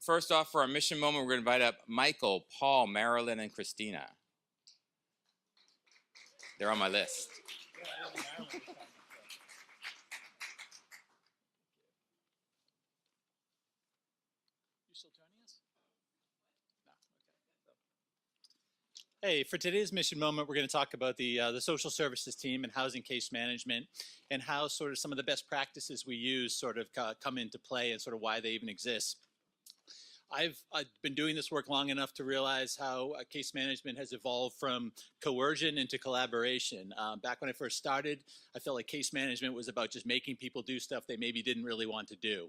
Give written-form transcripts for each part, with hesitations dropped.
first off, for our mission moment, we're going to invite up Michael, Paul, Marilyn, and Kristina. They're on my list. Hey, for today's mission moment, we're going to talk about the social services team and housing case management and how sort of some of the best practices we use sort of come into play and sort of why they even exist. I've been doing this work long enough to realize how case management has evolved from coercion into collaboration. Back when I first started, I felt like case management was about just making people do stuff they maybe didn't really want to do.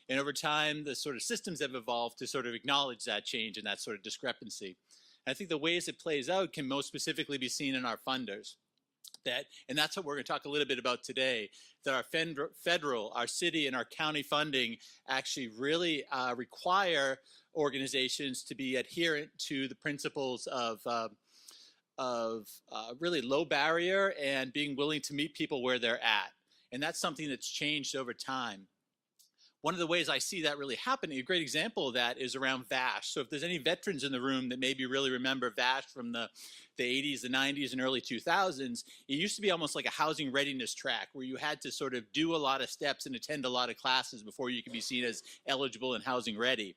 And over time, the sort of systems have evolved to sort of acknowledge that change and that sort of discrepancy. I think the ways it plays out can most specifically be seen in our funders. And that's what we're going to talk a little bit about today, that our federal, our city, and our county funding actually really require organizations to be adherent to the principles of really low barrier and being willing to meet people where they're at. And that's something that's changed over time. One of the ways I see that really happening, a great example of that is around VASH. So if there's any veterans in the room that maybe really remember VASH from the 80s, the 90s, and early 2000s, it used to be almost like a housing readiness track where you had to sort of do a lot of steps and attend a lot of classes before you could be seen as eligible and housing ready.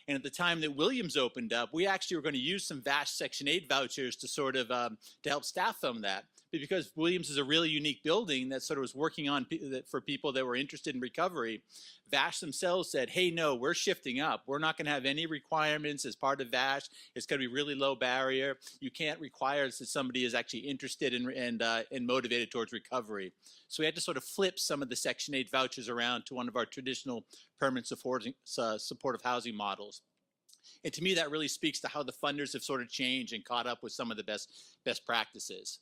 And at the time that Williams opened up, we actually were going to use some VASH Section 8 vouchers to sort of to help staff them that. But because Williams is a really unique building that sort of was working on for people that were interested in recovery, VASH themselves said, hey, no, we're shifting up. We're not going to have any requirements as part of VASH. It's going to be really low barrier. You can't require that somebody is actually interested and motivated towards recovery. So we had to sort of flip some of the Section 8 vouchers around to one of our traditional permanent supportive housing models. And to me, that really speaks to how the funders have sort of changed and caught up with some of the best practices.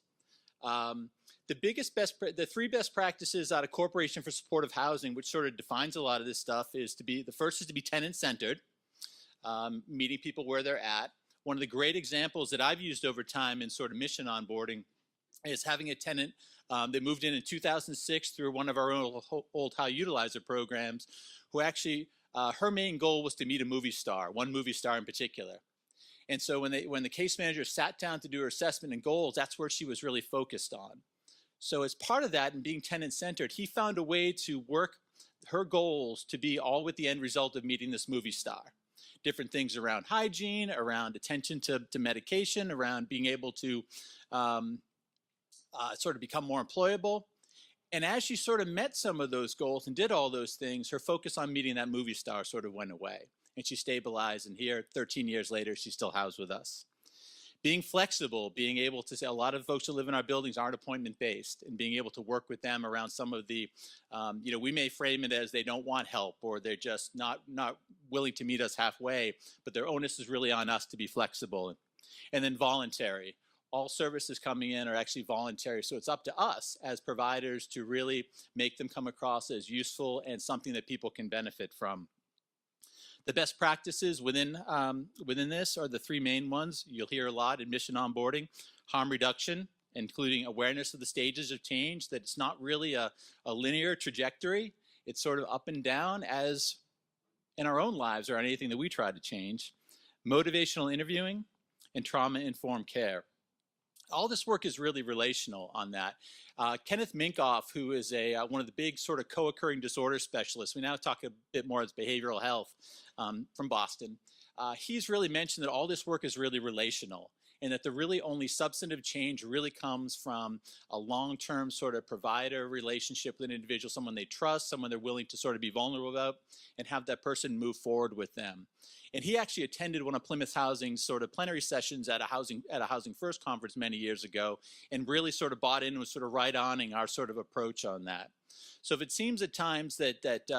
The three best practices out of Corporation for Supportive Housing, which sort of defines a lot of this stuff, is the first is to be tenant-centered, meeting people where they're at. One of the great examples that I've used over time in sort of mission onboarding is having a tenant that moved in 2006 through one of our old High Utilizer programs, who actually, her main goal was to meet a movie star, one movie star in particular. And so when the case manager sat down to do her assessment and goals, that's where she was really focused on. So as part of that and being tenant-centered, he found a way to work her goals to be all with the end result of meeting this movie star. Different things around hygiene, around attention to medication, around being able to sort of become more employable. And as she sort of met some of those goals and did all those things, her focus on meeting that movie star sort of went away. And she stabilized, and here, 13 years later, she's still housed with us. Being flexible, being able to say, a lot of folks who live in our buildings aren't appointment-based, and being able to work with them around some of the, we may frame it as they don't want help, or they're just not willing to meet us halfway, but their onus is really on us to be flexible. And then voluntary. All services coming in are actually voluntary, so it's up to us as providers to really make them come across as useful and something that people can benefit from. The best practices within this are the three main ones. You'll hear a lot in mission onboarding: harm reduction, including awareness of the stages of change, that it's not really a linear trajectory. It's sort of up and down as in our own lives or anything that we try to change. Motivational interviewing and trauma-informed care. All this work is really relational on that. Kenneth Minkoff, who is one of the big sort of co-occurring disorder specialists, we now talk a bit more as behavioral health from Boston, he's really mentioned that all this work is really relational, and that the really only substantive change really comes from a long-term sort of provider relationship with an individual, someone they trust, someone they're willing to sort of be vulnerable about, and have that person move forward with them. And he actually attended one of Plymouth Housing's sort of plenary sessions at a Housing First conference many years ago, and really sort of bought in and was sort of right-oning our sort of approach on that. So if it seems at times that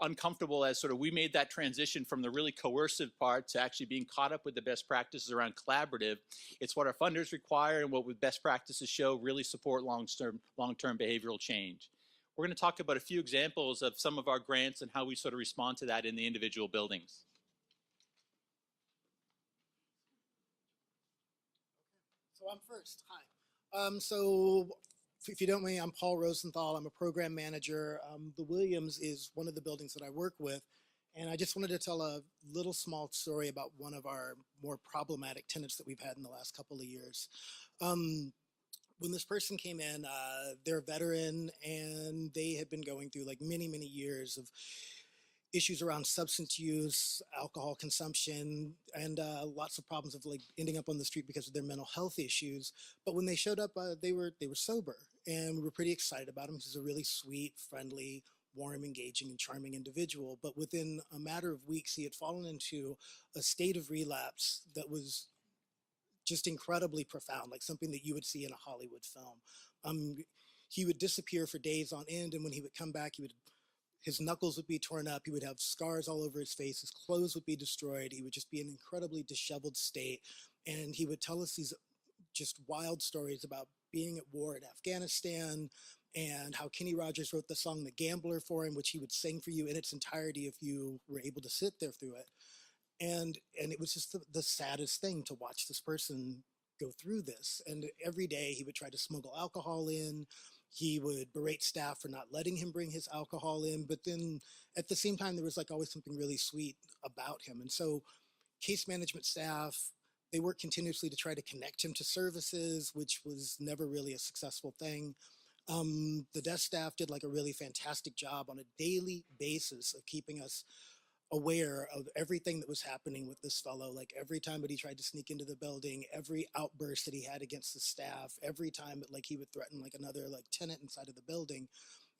uncomfortable as sort of we made that transition from the really coercive part to actually being caught up with the best practices around collaborative, it's what our funders require and what with best practices show really support long-term behavioral change. We're going to talk about a few examples of some of our grants and how we sort of respond to that in the individual buildings. So I'm first. Hi. So if you don't mind, I'm Paul Rosenthal. I'm a program manager. The Williams is one of the buildings that I work with. And I just wanted to tell a little small story about one of our more problematic tenants that we've had in the last couple of years. When this person came in, they're a veteran and they had been going through like many, many years of issues around substance use, alcohol consumption, and lots of problems of like ending up on the street because of their mental health issues. But when they showed up, they were sober, and we were pretty excited about him. He's a really sweet, friendly, warm, engaging, and charming individual. But within a matter of weeks, he had fallen into a state of relapse that was just incredibly profound, like something that you would see in a Hollywood film. Um, he would disappear for days on end, and when he would come back, his knuckles would be torn up. He would have scars all over his face. His clothes would be destroyed. He would just be in an incredibly disheveled state. And he would tell us these just wild stories about being at war in Afghanistan and how Kenny Rogers wrote the song The Gambler for him, which he would sing for you in its entirety if you were able to sit there through it. And it was just the saddest thing to watch this person go through this. And every day he would try to smuggle alcohol in. He would berate staff for not letting him bring his alcohol in. But then at the same time, there was like always something really sweet about him. And so case management staff, they worked continuously to try to connect him to services, which was never really a successful thing. The desk staff did like a really fantastic job on a daily basis of keeping us aware of everything that was happening with this fellow. Like every time that he tried to sneak into the building, every outburst that he had against the staff, every time that like he would threaten like another like tenant inside of the building.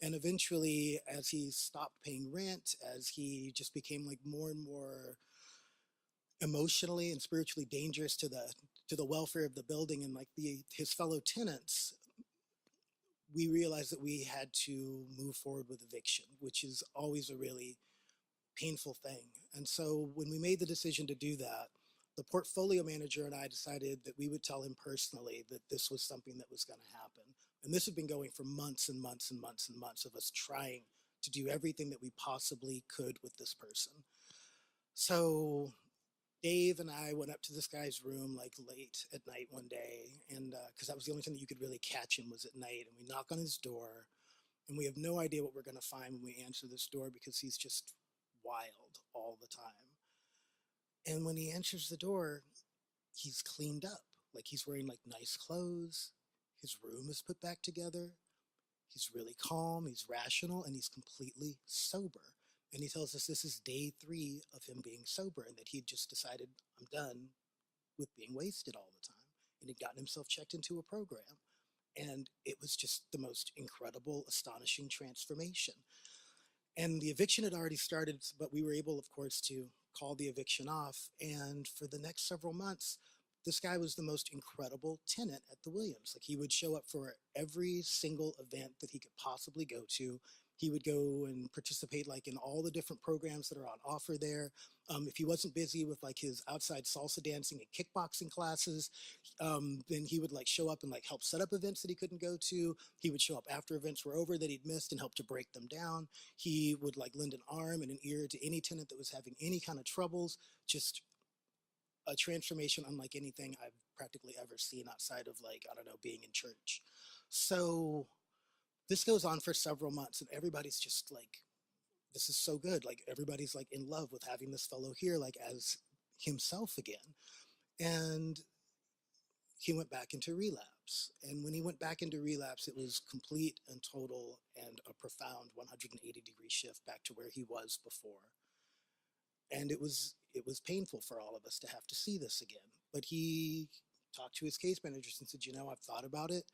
And eventually, as he stopped paying rent, as he just became like more and more emotionally and spiritually dangerous to the welfare of the building and like his fellow tenants, we realized that we had to move forward with eviction, which is always a really painful thing. And so when we made the decision to do that, the portfolio manager and I decided that we would tell him personally that this was something that was going to happen. And this had been going for months and months and months and months of us trying to do everything that we possibly could with this person. So Dave and I went up to this guy's room like late at night one day, and because that was the only time that you could really catch him was at night. And we knock on his door, and we have no idea what we're going to find when we answer this door because he's just wild all the time. And when he answers the door, he's cleaned up. Like he's wearing like nice clothes. His room is put back together. He's really calm. He's rational, and he's completely sober. And he tells us this is day 3 of him being sober and that he'd just decided, I'm done with being wasted all the time. And he'd gotten himself checked into a program. And it was just the most incredible, astonishing transformation. And the eviction had already started, but we were able, of course, to call the eviction off. And for the next several months, this guy was the most incredible tenant at the Williams. Like he would show up for every single event that he could possibly go to. He would go and participate like in all the different programs that are on offer there. If he wasn't busy with like his outside salsa dancing and kickboxing classes, then he would like show up and like help set up events that he couldn't go to. He would show up after events were over that he'd missed and help to break them down. He would like lend an arm and an ear to any tenant that was having any kind of troubles. Just a transformation unlike anything I've practically ever seen outside of like, I don't know, being in church. So this goes on for several months and everybody's just like, this is so good. Like everybody's like in love with having this fellow here, like as himself again. And he went back into relapse. And when he went back into relapse, it was complete and total and a profound 180-degree shift back to where he was before. And it was painful for all of us to have to see this again. But he talked to his case managers and said, you know, I've thought about it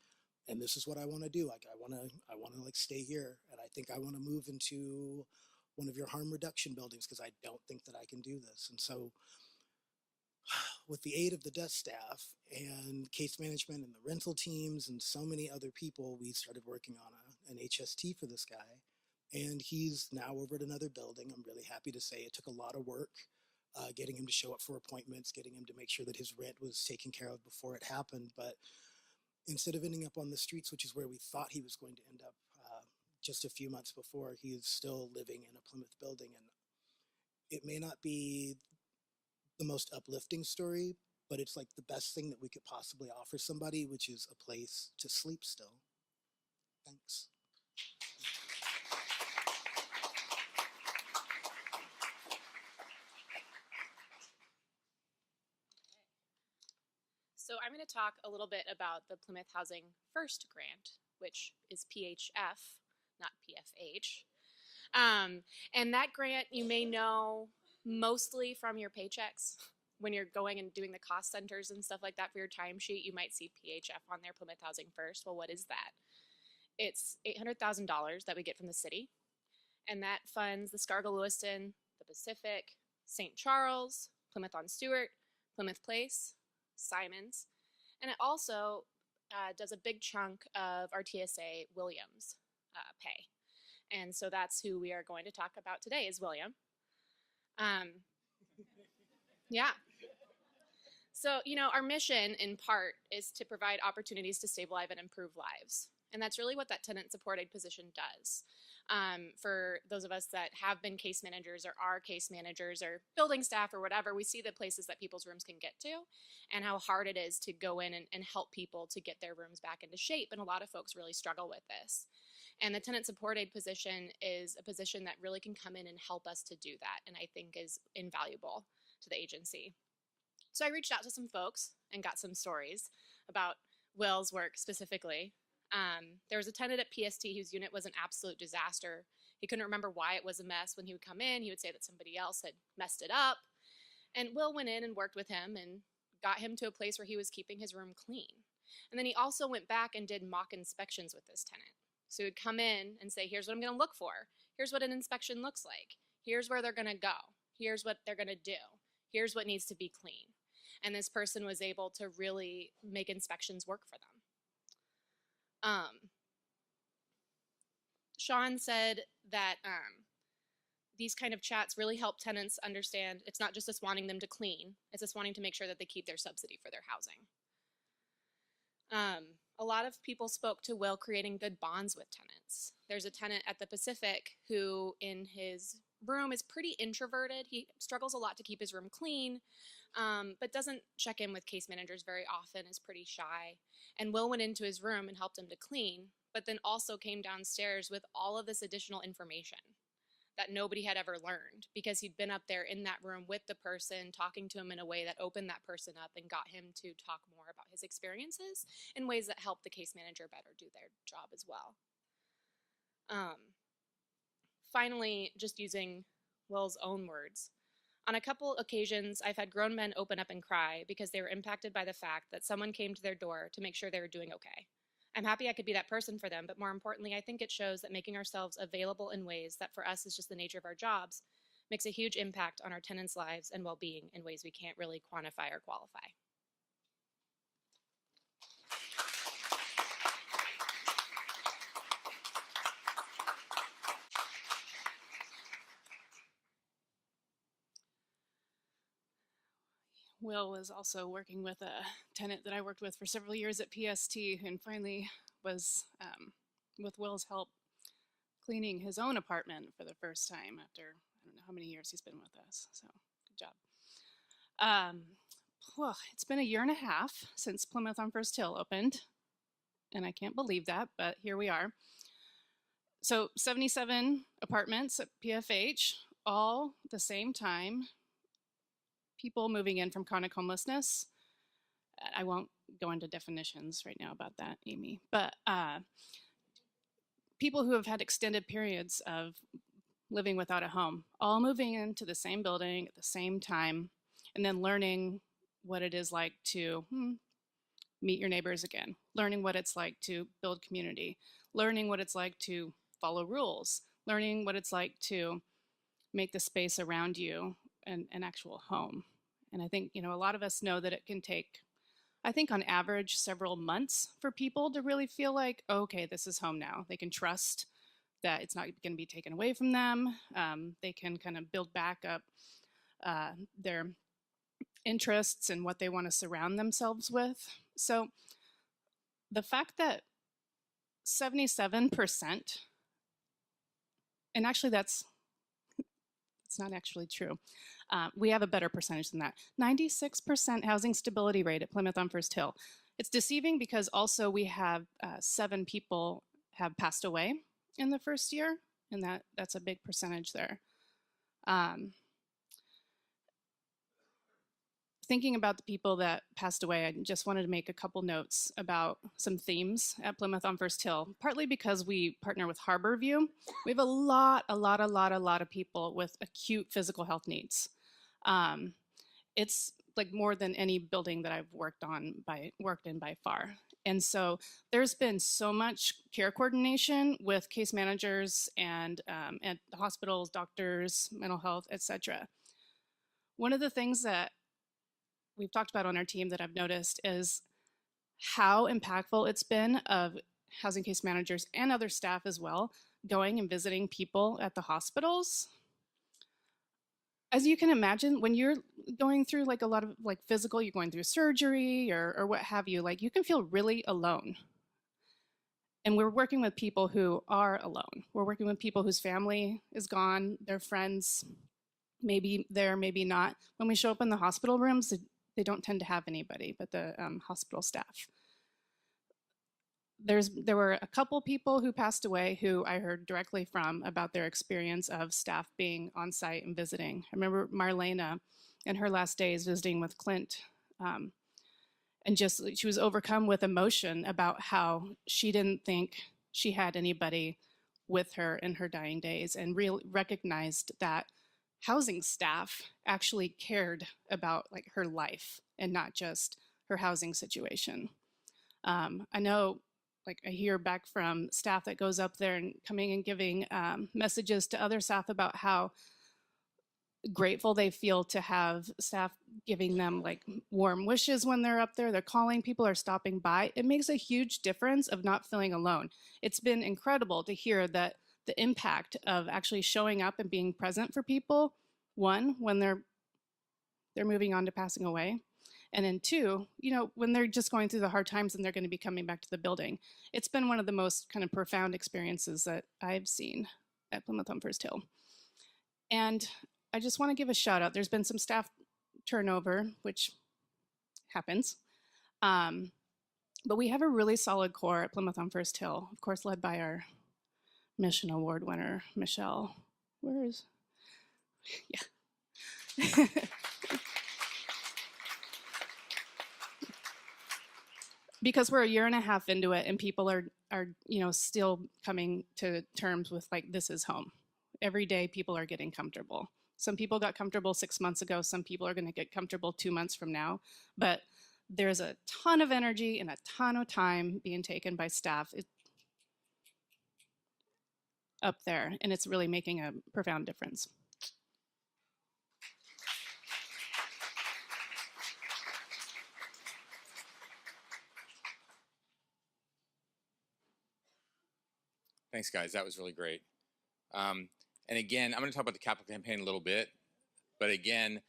and this is what I want to do. Like I want to like stay here. And I think I want to move into one of your harm reduction buildings because I don't think that I can do this. And so with the aid of the desk staff and case management and the rental teams and so many other people, we started working on an HST for this guy. And he's now over at another building. I'm really happy to say it took a lot of work, getting him to show up for appointments, getting him to make sure that his rent was taken care of before it happened. But instead of ending up on the streets, which is where we thought he was going to end up just a few months before, he is still living in a Plymouth building. And it may not be the most uplifting story, but it's like the best thing that we could possibly offer somebody, which is a place to sleep still. Thanks. I'm going to talk a little bit about the Plymouth Housing First Grant, which is PHF, not PFH. And that grant you may know mostly from your paychecks. When you're going and doing the cost centers and stuff like that for your timesheet, you might see PHF on there, Plymouth Housing First. Well, what is that? It's $800,000 that we get from the city, and that funds the Scarga-Lewiston, the Pacific, St. Charles, Plymouth-on-Stewart, Plymouth Place, Simons, and it also does a big chunk of our TSA Williams pay. And so that's who we are going to talk about today is William. Yeah. So, our mission in part is to provide opportunities to stay alive and improve lives. And that's really what that tenant supported position does. For those of us that have been case managers or are case managers or building staff or whatever, we see the places that people's rooms can get to and how hard it is to go in and help people to get their rooms back into shape. And a lot of folks really struggle with this. And the tenant supported position is a position that really can come in and help us to do that, and I think is invaluable to the agency. So I reached out to some folks and got some stories about Will's work specifically. There was a tenant at PST whose unit was an absolute disaster. He couldn't remember why it was a mess. When he would come in, he would say that somebody else had messed it up. And Will went in and worked with him and got him to a place where he was keeping his room clean. And then he also went back and did mock inspections with this tenant. So he would come in and say, here's what I'm going to look for. Here's what an inspection looks like. Here's where they're going to go. Here's what they're going to do. Here's what needs to be clean. And this person was able to really make inspections work for them. Sean said that these kind of chats really help tenants understand it's not just us wanting them to clean, it's us wanting to make sure that they keep their subsidy for their housing. A lot of people spoke to Will creating good bonds with tenants. There's a tenant at the Pacific who in his room is pretty introverted. He struggles a lot to keep his room clean, but doesn't check in with case managers very often, is pretty shy. And Will went into his room and helped him to clean, but then also came downstairs with all of this additional information that nobody had ever learned because he'd been up there in that room with the person, talking to him in a way that opened that person up and got him to talk more about his experiences in ways that helped the case manager better do their job as well. Finally, just using Will's own words, on a couple occasions, I've had grown men open up and cry because they were impacted by the fact that someone came to their door to make sure they were doing okay. I'm happy I could be that person for them, but more importantly, I think it shows that making ourselves available in ways that for us is just the nature of our jobs makes a huge impact on our tenants' lives and well-being in ways we can't really quantify or qualify. Will was also working with a tenant that I worked with for several years at PST and finally was, with Will's help, cleaning his own apartment for the first time after I don't know how many years he's been with us. So good job. Well, it's been a year and a half since Plymouth on First Hill opened, and I can't believe that, but here we are. So 77 apartments at PFH, all at the same time. People moving in from chronic homelessness. I won't go into definitions right now about that, Amy, but people who have had extended periods of living without a home, all moving into the same building at the same time, and then learning what it is like to meet your neighbors again, learning what it's like to build community, learning what it's like to follow rules, learning what it's like to make the space around you an actual home. And I think, a lot of us know that it can take, I think on average, several months for people to really feel like, okay, this is home now. They can trust that it's not going to be taken away from them. They can kind of build back up their interests and what they want to surround themselves with. So the fact that 77%, and actually it's not actually true. We have a better percentage than that. 96% housing stability rate at Plymouth on First Hill. It's deceiving because also we have 7 people have passed away in the first year, and that's a big percentage there. thinking about the people that passed away, I just wanted to make a couple notes about some themes at Plymouth on First Hill, partly because we partner with Harborview. We have a lot of people with acute physical health needs. It's like more than any building that I've worked in by far. And so there's been so much care coordination with case managers and hospitals, doctors, mental health, etc. One of the things that we've talked about on our team that I've noticed is how impactful it's been of housing case managers and other staff as well going and visiting people at the hospitals. As you can imagine, when you're going through like a lot of like physical, you're going through surgery or what have you, like you can feel really alone. And we're working with people who are alone. We're working with people whose family is gone, their friends, maybe there, maybe not. When we show up in the hospital rooms, they don't tend to have anybody but the hospital staff. There were a couple people who passed away who I heard directly from about their experience of staff being on site and visiting. I remember Marlena in her last days visiting with Clint, and just she was overcome with emotion about how she didn't think she had anybody with her in her dying days, and recognized that housing staff actually cared about like her life and not just her housing situation. I know, like I hear back from staff that goes up there and coming and giving messages to other staff about how grateful they feel to have staff giving them like warm wishes when they're up there. They're calling, people are stopping by. It makes a huge difference of not feeling alone. It's been incredible to hear that the impact of actually showing up and being present for people, one, when they're moving on to passing away, and then two, you know, when they're just going through the hard times and they're going to be coming back to the building. It's been one of the most kind of profound experiences that I've seen at Plymouth on First Hill. And I just want to give a shout out. There's been some staff turnover, which happens. But we have a really solid core at Plymouth on First Hill, of course, led by our Mission Award winner, Michelle. Where is, yeah. Because we're a year and a half into it and people are you know, still coming to terms with like, this is home. Every day people are getting comfortable. Some people got comfortable 6 months ago. Some people are gonna get comfortable 2 months from now. But there's a ton of energy and a ton of time being taken by staff up there, and it's really making a profound difference. Thanks, guys. That was really great. And again, I'm going to talk about the capital campaign a little bit. But again,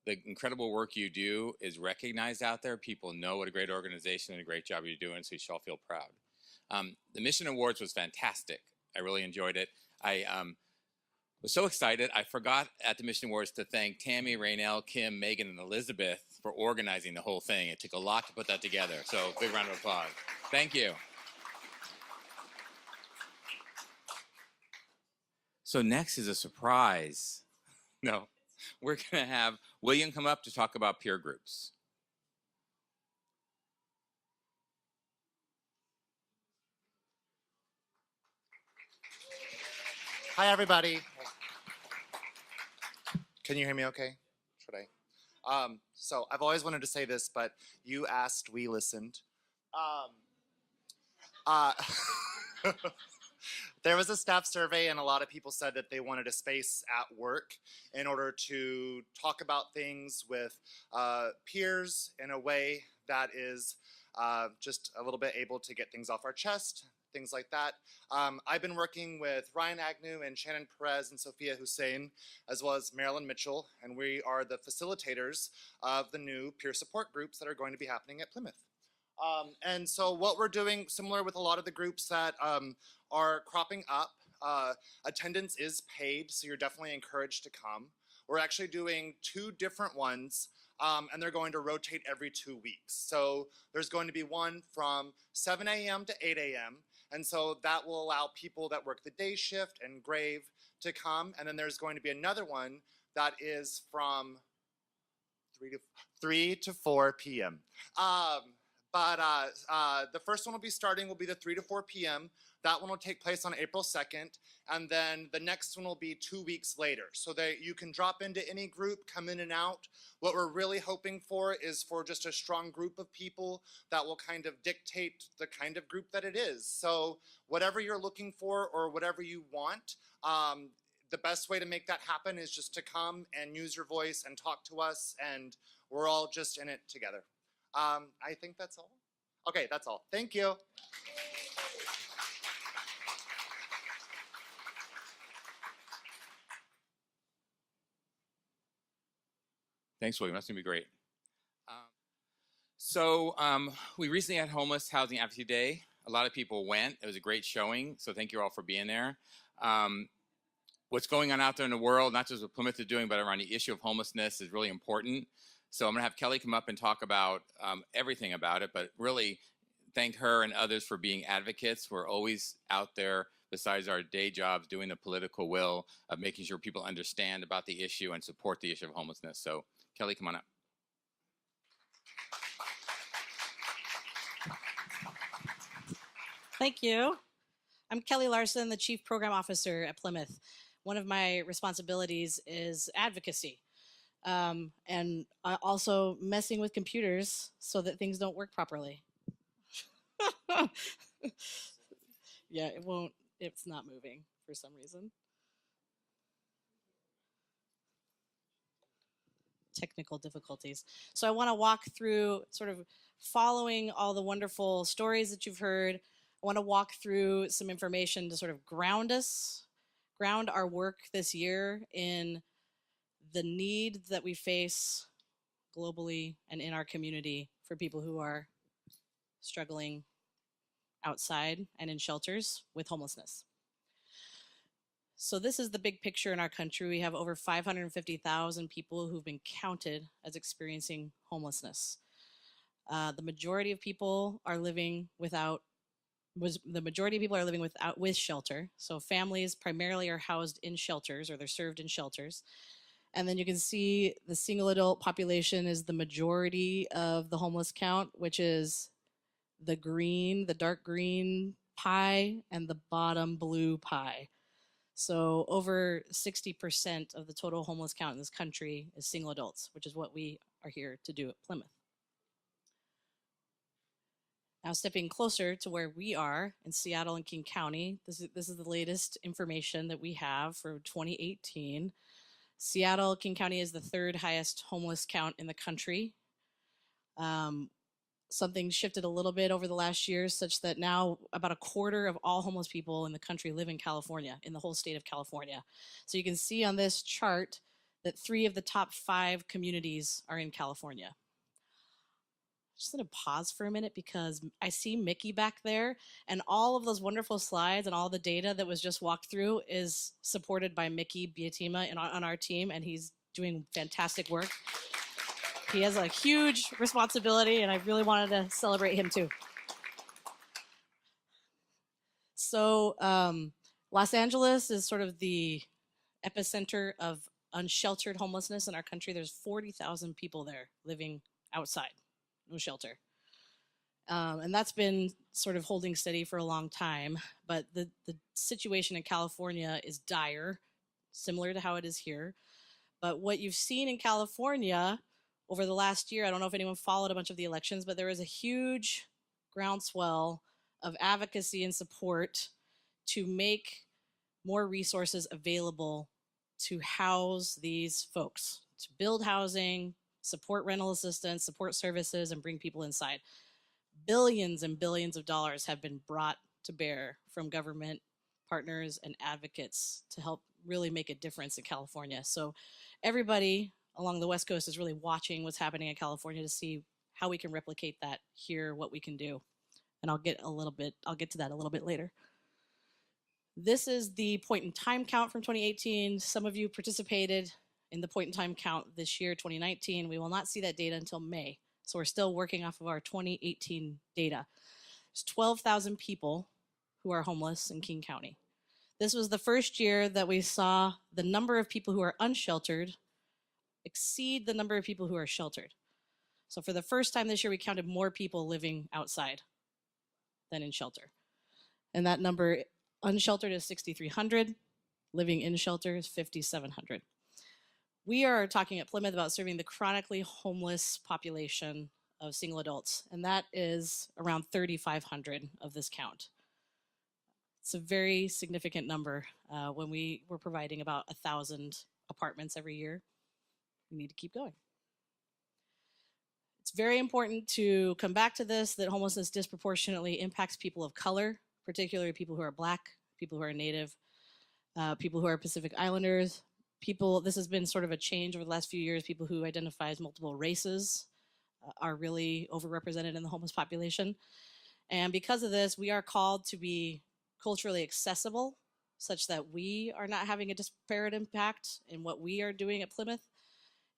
the incredible work you do is recognized out there. People know what a great organization and a great job you're doing, so you should all feel proud. The Mission Awards was fantastic. I really enjoyed it. I was so excited, I forgot at the Mission Awards to thank Tammy, Raynell, Kim, Megan, and Elizabeth for organizing the whole thing. It took a lot to put that together, so big round of applause. Thank you. So next is a surprise. No, we're going to have William come up to talk about peer groups. Hi, everybody. Can you hear me okay? Should I? So I've always wanted to say this, but you asked, we listened. There was a staff survey and a lot of people said that they wanted a space at work in order to talk about things with peers in a way that is just a little bit able to get things off our chest, things like that. I've been working with Ryan Agnew and Shannon Perez and Sophia Hussein, as well as Marilyn Mitchell, and we are the facilitators of the new peer support groups that are going to be happening at Plymouth. And so what we're doing, similar with a lot of the groups that are cropping up, attendance is paid, so you're definitely encouraged to come. We're actually doing 2 different ones, and they're going to rotate every 2 weeks. So there's going to be one from 7 a.m. to 8 a.m., and so that will allow people that work the day shift and grave to come, and then there's going to be another one that is from 3 to 4 p.m. The first one will be the 3 to 4 p.m. That one will take place on April 2nd. And then the next one will be 2 weeks later. So that you can drop into any group, come in and out. What we're really hoping for is for just a strong group of people that will kind of dictate the kind of group that it is. So whatever you're looking for or whatever you want, the best way to make that happen is just to come and use your voice and talk to us, and we're all just in it together. I think that's all. Okay, that's all. Thank you. Thanks, William. That's going to be great. We recently had Homeless Housing Advocacy Day. A lot of people went. It was a great showing, so thank you all for being there. What's going on out there in the world, not just what Plymouth is doing, but around the issue of homelessness is really important. So I'm going to have Kelli come up and talk about everything about it, but really thank her and others for being advocates. We're always out there, besides our day jobs, doing the political will of making sure people understand about the issue and support the issue of homelessness. So Kelli, come on up. Thank you. I'm Kelli Larsen, the Chief Program Officer at Plymouth. One of my responsibilities is advocacy, and also messing with computers so that things don't work properly. Yeah, it's not moving for some reason. Technical difficulties. So I want to walk through sort of following all the wonderful stories that you've heard. I want to walk through some information to sort of ground our work this year in the need that we face globally and in our community for people who are struggling outside and in shelters with homelessness. So this is the big picture in our country. We have over 550,000 people who've been counted as experiencing homelessness. The majority of people are living with shelter. So families primarily are housed in shelters, or they're served in shelters. And then you can see the single adult population is the majority of the homeless count, which is the dark green pie and the bottom blue pie. So over 60% of the total homeless count in this country is single adults, which is what we are here to do at Plymouth. Now stepping closer to where we are in Seattle and King County, this is the latest information that we have for 2018. Seattle, King County is the third highest homeless count in the country. Something shifted a little bit over the last year, such that now about a quarter of all homeless people in the country live in California, in the whole state of California. So you can see on this chart that 3 of the top 5 communities are in California. Just gonna pause for a minute because I see Mickey back there, and all of those wonderful slides and all the data that was just walked through is supported by Mickey Biatima on our team, and he's doing fantastic work. He has a huge responsibility, and I really wanted to celebrate him too. So Los Angeles is sort of the epicenter of unsheltered homelessness in our country. There's 40,000 people there living outside, no shelter. And that's been sort of holding steady for a long time. But the situation in California is dire, similar to how it is here. But what you've seen in California over the last year, I don't know if anyone followed a bunch of the elections, but there was a huge groundswell of advocacy and support to make more resources available to house these folks, to build housing, support rental assistance, support services, and bring people inside. Billions and billions of dollars have been brought to bear from government partners and advocates to help really make a difference in California. So everybody along the West Coast is really watching what's happening in California to see how we can replicate that here, what we can do. And I'll get to that a little bit later. This is the point in time count from 2018. Some of you participated in the point in time count this year, 2019. We will not see that data until May. So we're still working off of our 2018 data. There's 12,000 people who are homeless in King County. This was the first year that we saw the number of people who are unsheltered exceed the number of people who are sheltered. So for the first time this year, we counted more people living outside than in shelter. And that number unsheltered is 6,300, living in shelter is 5,700. We are talking at Plymouth about serving the chronically homeless population of single adults, and that is around 3,500 of this count. It's a very significant number. When we were providing about 1,000 apartments every year, we need to keep going. It's very important to come back to this, that homelessness disproportionately impacts people of color, particularly people who are Black, people who are Native, people who are Pacific Islanders, this has been sort of a change over the last few years, people who identify as multiple races are really overrepresented in the homeless population. And because of this, we are called to be culturally accessible such that we are not having a disparate impact in what we are doing at Plymouth,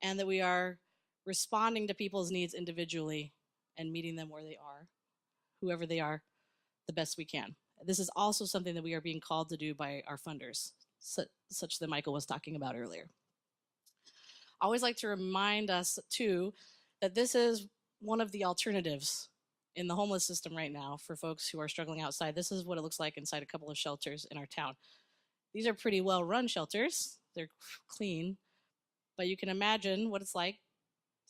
and that we are responding to people's needs individually and meeting them where they are, whoever they are, the best we can. This is also something that we are being called to do by our funders, such that Michael was talking about earlier. I always like to remind us too that this is one of the alternatives in the homeless system right now for folks who are struggling outside. This is what it looks like inside a couple of shelters in our town. These are pretty well run shelters. They're clean, but you can imagine what it's like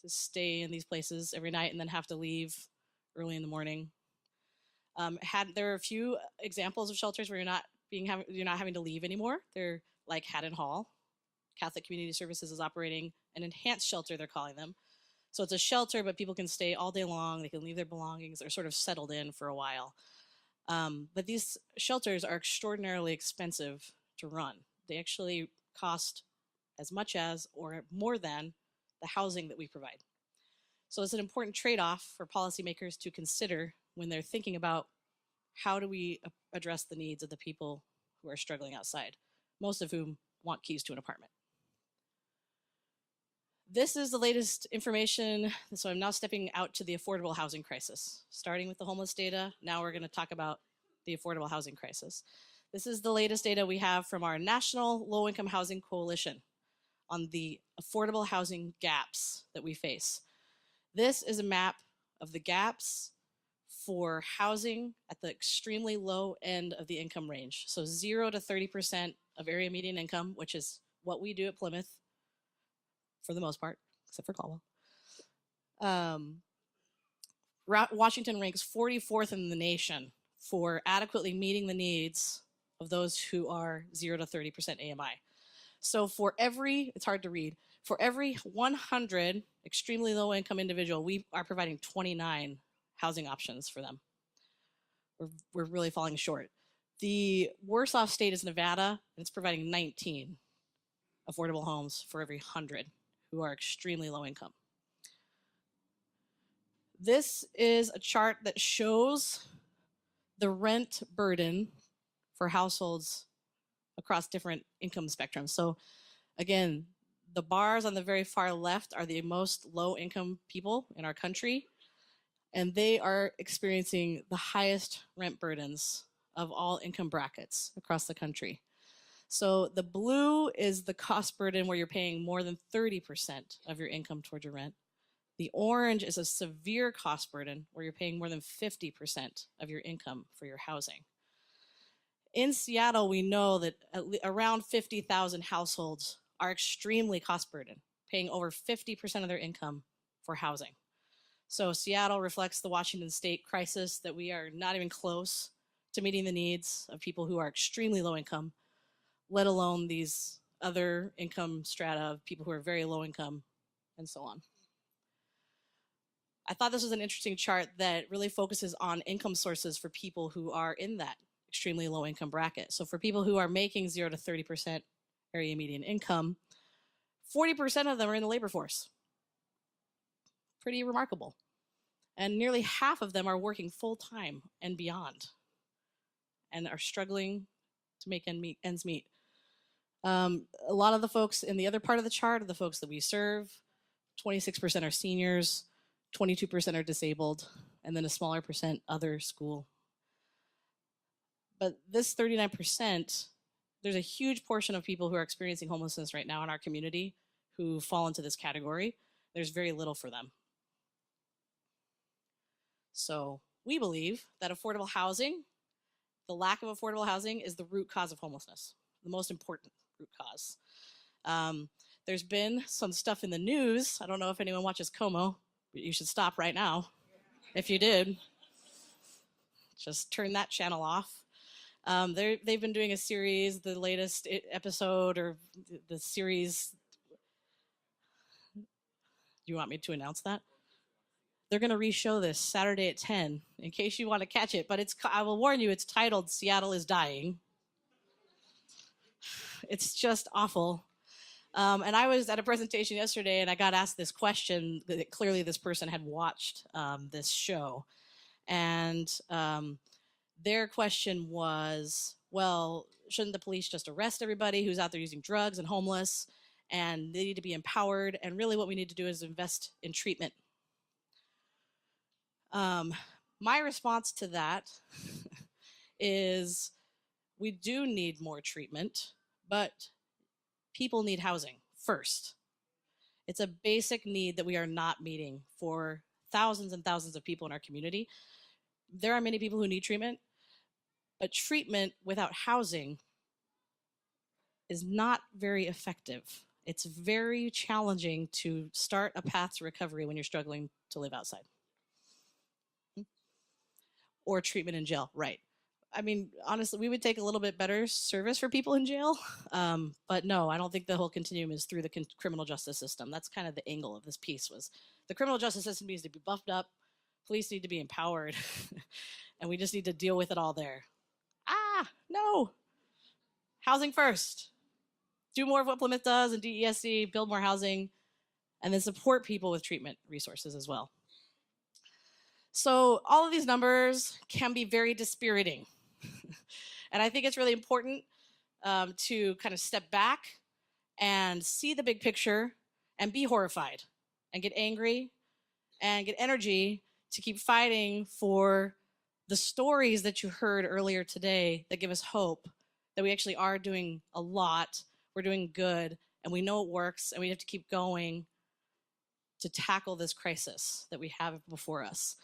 to stay in these places every night and then have to leave early in the morning. There are a few examples of shelters where you're not having to leave anymore. They're like Haddon Hall. Catholic Community Services is operating an enhanced shelter, they're calling them. So it's a shelter, but people can stay all day long. They can leave their belongings. They're sort of settled in for a while. But these shelters are extraordinarily expensive to run. They actually cost as much as or more than the housing that we provide. So it's an important trade-off for policymakers to consider when they're thinking about how do we address the needs of the people who are struggling outside, most of whom want keys to an apartment. This is the latest information, so I'm now stepping out to the affordable housing crisis. Starting with the homeless data, now we're going to talk about the affordable housing crisis. This is the latest data we have from our National Low-Income Housing Coalition on the affordable housing gaps that we face. This is a map of the gaps for housing at the extremely low end of the income range. So 0 to 30% of area median income, which is what we do at Plymouth for the most part, except for Caldwell. Washington ranks 44th in the nation for adequately meeting the needs of those who are 0 to 30% AMI. So for every, it's hard to read, for every 100 extremely low income individual, we are providing 29 housing options for them. We're really falling short. The worst off state is Nevada, and it's providing 19 affordable homes for every 100 who are extremely low income. This is a chart that shows the rent burden for households across different income spectrums. So again, the bars on the very far left are the most low income people in our country, and they are experiencing the highest rent burdens of all income brackets across the country. So the blue is the cost burden where you're paying more than 30% of your income towards your rent. The orange is a severe cost burden where you're paying more than 50% of your income for your housing. In Seattle, we know that around 50,000 households are extremely cost burdened, paying over 50% of their income for housing. So Seattle reflects the Washington state crisis that we are not even close to meeting the needs of people who are extremely low income, let alone these other income strata of people who are very low income and so on. I thought this was an interesting chart that really focuses on income sources for people who are in that extremely low income bracket. So for people who are making 0 to 30% area median income, 40% of them are in the labor force. Pretty remarkable. And nearly half of them are working full time and beyond and are struggling to make ends meet. A lot of the folks in the other part of the chart are the folks that we serve. 26% are seniors, 22% are disabled, and then a smaller percent other school. But this 39%, there's a huge portion of people who are experiencing homelessness right now in our community who fall into this category. There's very little for them. So we believe that affordable housing, the lack of affordable housing, is the root cause of homelessness, the most important root cause. There's been some stuff in the news. I don't know if anyone watches Como, but you should stop right now. If you did, just turn that channel off. They've been doing a series, the latest episode or the series. Do you want me to announce that? They're going to re-show this Saturday at 10 in case you want to catch it. But I will warn you, it's titled Seattle is Dying. It's just awful. And I was at a presentation yesterday and I got asked this question that clearly this person had watched this show. And their question was, well, shouldn't the police just arrest everybody who's out there using drugs and homeless? And they need to be empowered. And really what we need to do is invest in treatment. My response to that is we do need more treatment, but people need housing first. It's a basic need that we are not meeting for thousands and thousands of people in our community. There are many people who need treatment, but treatment without housing is not very effective. It's very challenging to start a path to recovery when you're struggling to live outside. Or treatment in jail, right. I mean, honestly, we would take a little bit better service for people in jail. But no, I don't think the whole continuum is through the criminal justice system. That's kind of the angle of this piece was the criminal justice system needs to be buffed up. Police need to be empowered. And we just need to deal with it all there. No. Housing first. Do more of what Plymouth does and DESC, build more housing, and then support people with treatment resources as well. So all of these numbers can be very dispiriting. And I think it's really important to kind of step back and see the big picture and be horrified and get angry and get energy to keep fighting for the stories that you heard earlier today that give us hope that we actually are doing a lot, we're doing good, and we know it works, and we have to keep going to tackle this crisis that we have before us.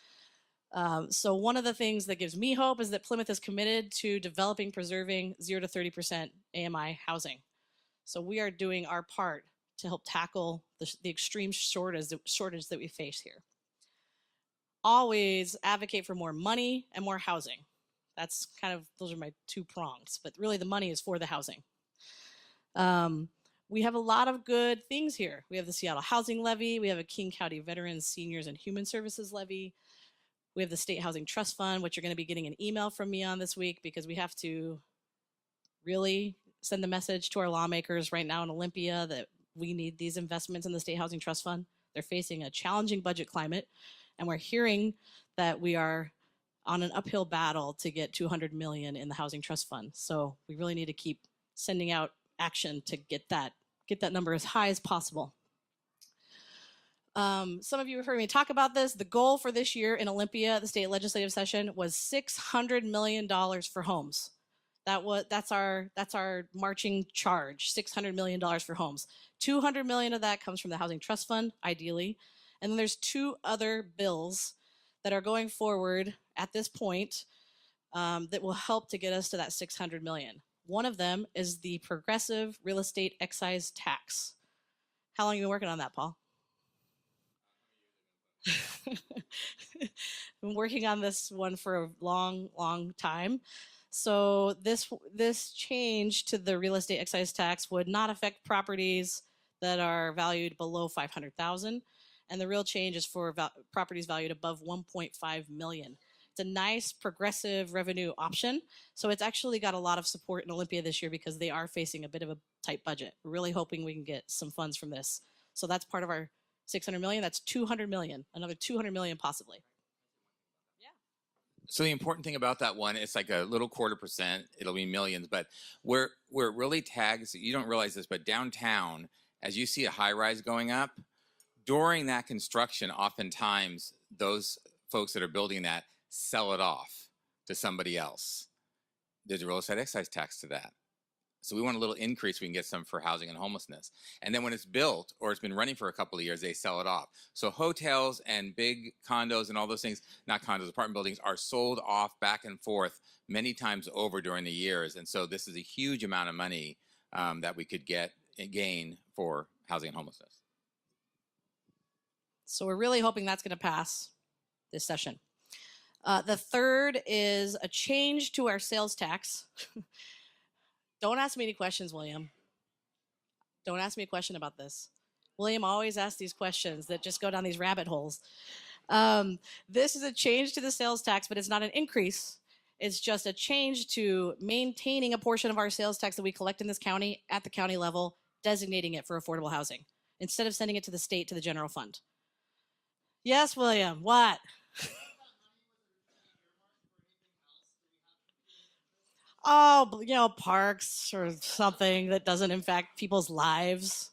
So one of the things that gives me hope is that Plymouth is committed to developing, preserving 0 to 30% AMI housing. So we are doing our part to help tackle the extreme shortage that we face here. Always advocate for more money and more housing. That's kind of, those are my two prongs, but really the money is for the housing. We have a lot of good things here. We have the Seattle Housing Levy. We have a King County Veterans, Seniors, and Human Services Levy. We have the State Housing Trust Fund, which you're going to be getting an email from me on this week because we have to really send the message to our lawmakers right now in Olympia that we need these investments in the State Housing Trust Fund. They're facing a challenging budget climate, and we're hearing that we are on an uphill battle to get $200 million in the Housing Trust Fund. So we really need to keep sending out action to get that number as high as possible. Some of you have heard me talk about this. The goal for this year in Olympia, the state legislative session, was $600 million for homes. That's our marching charge, $600 million for homes. $200 million of that comes from the Housing Trust Fund, ideally. And then there's two other bills that are going forward at this point that will help to get us to that $600 million. One of them is the progressive real estate excise tax. How long have you been working on that, Paul? Been working on this one for a long, long time. So this change to the real estate excise tax would not affect properties that are valued below $500,000, and the real change is for properties valued above $1.5 million. It's a nice progressive revenue option. So it's actually got a lot of support in Olympia this year because they are facing a bit of a tight budget. We're really hoping we can get some funds from this. So that's part of our $600 million. That's $200 million, another $200 million possibly. Yeah. So the important thing about that one, it's like a little 0.25%. It'll be millions, but where it really tags, you don't realize this, but downtown, as you see a high rise going up, during that construction, oftentimes those folks that are building that sell it off to somebody else. There's a real estate excise tax to that. So we want a little increase. We can get some for housing and homelessness. And then when it's built or it's been running for a couple of years, they sell it off. So hotels and big condos and all those things, not condos, apartment buildings, are sold off back and forth many times over during the years. And so this is a huge amount of money that we could gain for housing and homelessness. So we're really hoping that's going to pass this session. The third is a change to our sales tax. Don't ask me any questions, William. Don't ask me a question about this. William always asks these questions that just go down these rabbit holes. This is a change to the sales tax, but it's not an increase. It's just a change to maintaining a portion of our sales tax that we collect in this county at the county level, designating it for affordable housing, instead of sending it to the state, to the general fund. Yes, William, what? Oh, you know, parks or something that doesn't impact people's lives.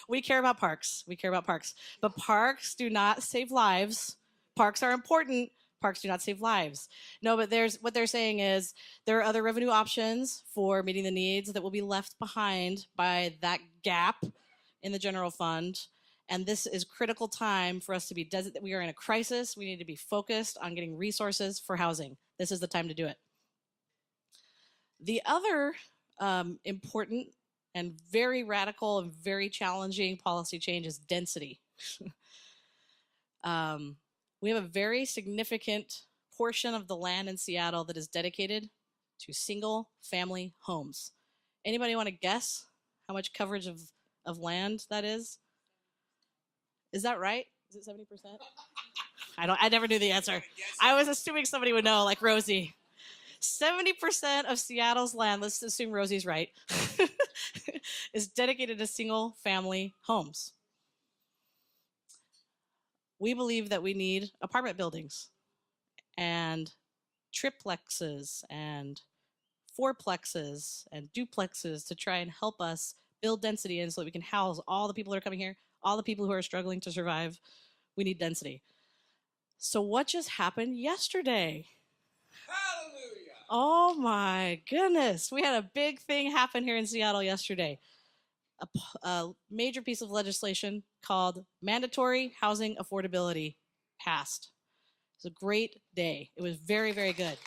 We care about parks. We care about parks. But parks do not save lives. Parks are important. Parks do not save lives. No, but what they're saying is there are other revenue options for meeting the needs that will be left behind by that gap in the general fund. And this is critical time for us to be we are in a crisis. We need to be focused on getting resources for housing. This is the time to do it. The other important and very radical and very challenging policy change is density. We have a very significant portion of the land in Seattle that is dedicated to single family homes. Anybody want to guess how much coverage of land that is? Is that right? Is it 70%? I never knew the answer. I was assuming somebody would know, like Rosie. 70% of Seattle's land, let's assume Rosie's right, is dedicated to single family homes. We believe that we need apartment buildings and triplexes and fourplexes and duplexes to try and help us build density in so that we can house all the people that are coming here, all the people who are struggling to survive. We need density. So what just happened yesterday? Hallelujah! Oh my goodness. We had a big thing happen here in Seattle yesterday. A major piece of legislation called Mandatory Housing Affordability passed. It was a great day. It was very, very good.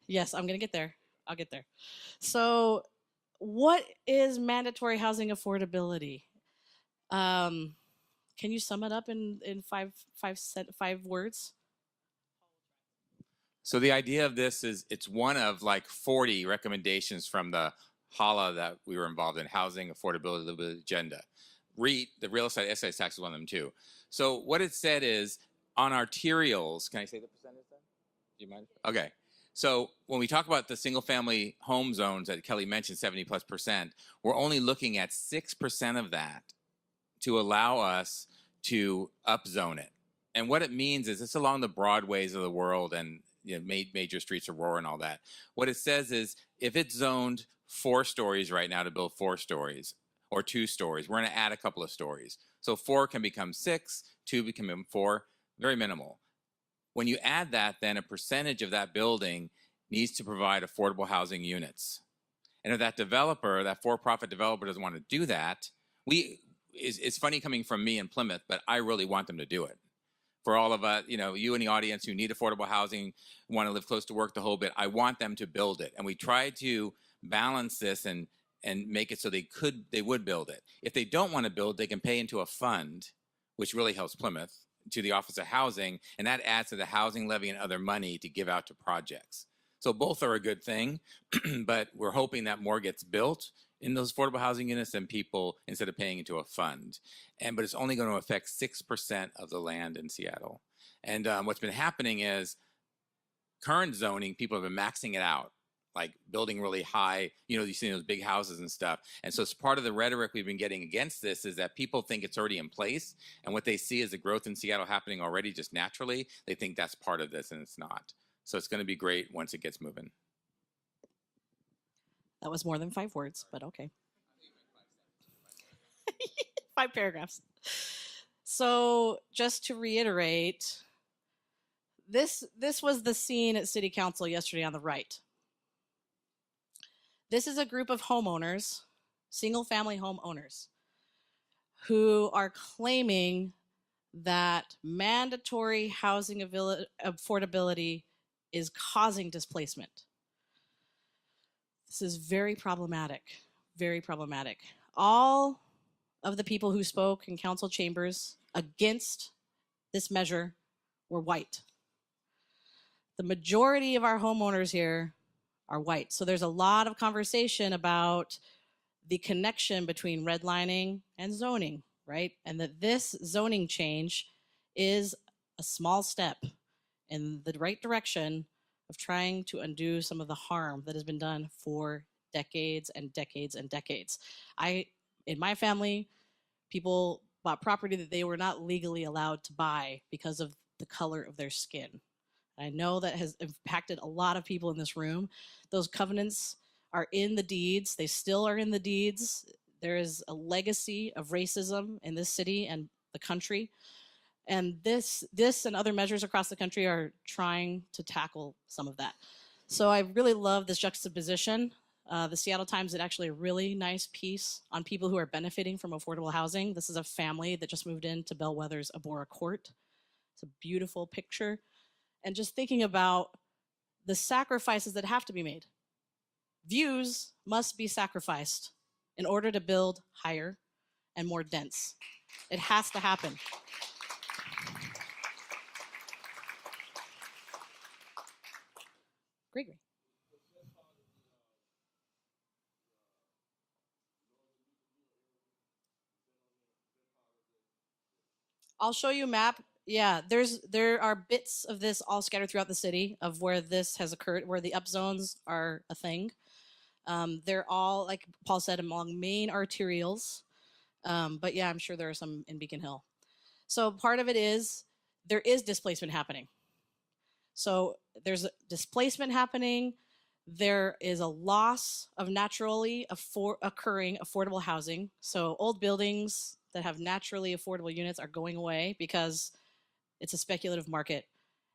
Yes, I'm going to get there. I'll get there. So what is mandatory housing affordability? Can you sum it up in five words? So the idea of this is it's one of like 40 recommendations from the HALA that we were involved in, Housing Affordability Agenda. REIT, the real estate excise tax is one of them too. So what it said is on arterials, can I say the percentage then? Do you mind? Okay. So when we talk about the single family home zones that Kelli mentioned, 70+%, we're only looking at 6% of that to allow us to upzone it. And what it means is it's along the broadways of the world and major streets of Aurora and all that. What it says is if it's zoned 4 stories right now to build 4 stories or 2 stories, we're going to add a couple of stories. So 4 can become 6, 2 become 4, very minimal. When you add that, then a percentage of that building needs to provide affordable housing units. And if that developer, that for-profit developer doesn't want to do that, it's funny coming from me in Plymouth, but I really want them to do it. For all of us, you in the audience who need affordable housing, want to live close to work, the whole bit, I want them to build it. And we try to balance this and make it so they would build it. If they don't want to build, they can pay into a fund, which really helps Plymouth, to the Office of Housing, and that adds to the housing levy and other money to give out to projects. So both are a good thing, but we're hoping that more gets built in those affordable housing units than people, instead of paying into a fund. But it's only going to affect 6% of the land in Seattle. And what's been happening is current zoning, people have been maxing it out, like building really high, you see those big houses and stuff. And so it's part of the rhetoric we've been getting against this is that people think it's already in place. And what they see is the growth in Seattle happening already just naturally. They think that's part of this and it's not. So it's going to be great once it gets moving. That was more than 5 words, but okay. 5 paragraphs. So just to reiterate, this was the scene at City Council yesterday on the right. This is a group of homeowners, single-family homeowners, who are claiming that mandatory housing affordability is causing displacement. This is very problematic, very problematic. All of the people who spoke in council chambers against this measure were white. The majority of our homeowners here are white. So there's a lot of conversation about the connection between redlining and zoning, right? And that this zoning change is a small step in the right direction of trying to undo some of the harm that has been done for decades and decades and decades. In my family, people bought property that they were not legally allowed to buy because of the color of their skin. I know that has impacted a lot of people in this room. Those covenants are in the deeds. They still are in the deeds. There is a legacy of racism in this city and the country. And this and other measures across the country are trying to tackle some of that. So I really love this juxtaposition. The Seattle Times did actually a really nice piece on people who are benefiting from affordable housing. This is a family that just moved into Bellwether's Abora Court. It's a beautiful picture. And just thinking about the sacrifices that have to be made. Views must be sacrificed in order to build higher and more dense. It has to happen. Gregory. I'll show you a map. Yeah, there are bits of this all scattered throughout the city of where this has occurred, where the up zones are a thing. They're all, like Paul said, along main arterials. But yeah, I'm sure there are some in Beacon Hill. So part of it is there is displacement happening. So there's displacement happening. There is a loss of naturally occurring affordable housing. So old buildings that have naturally affordable units are going away because it's a speculative market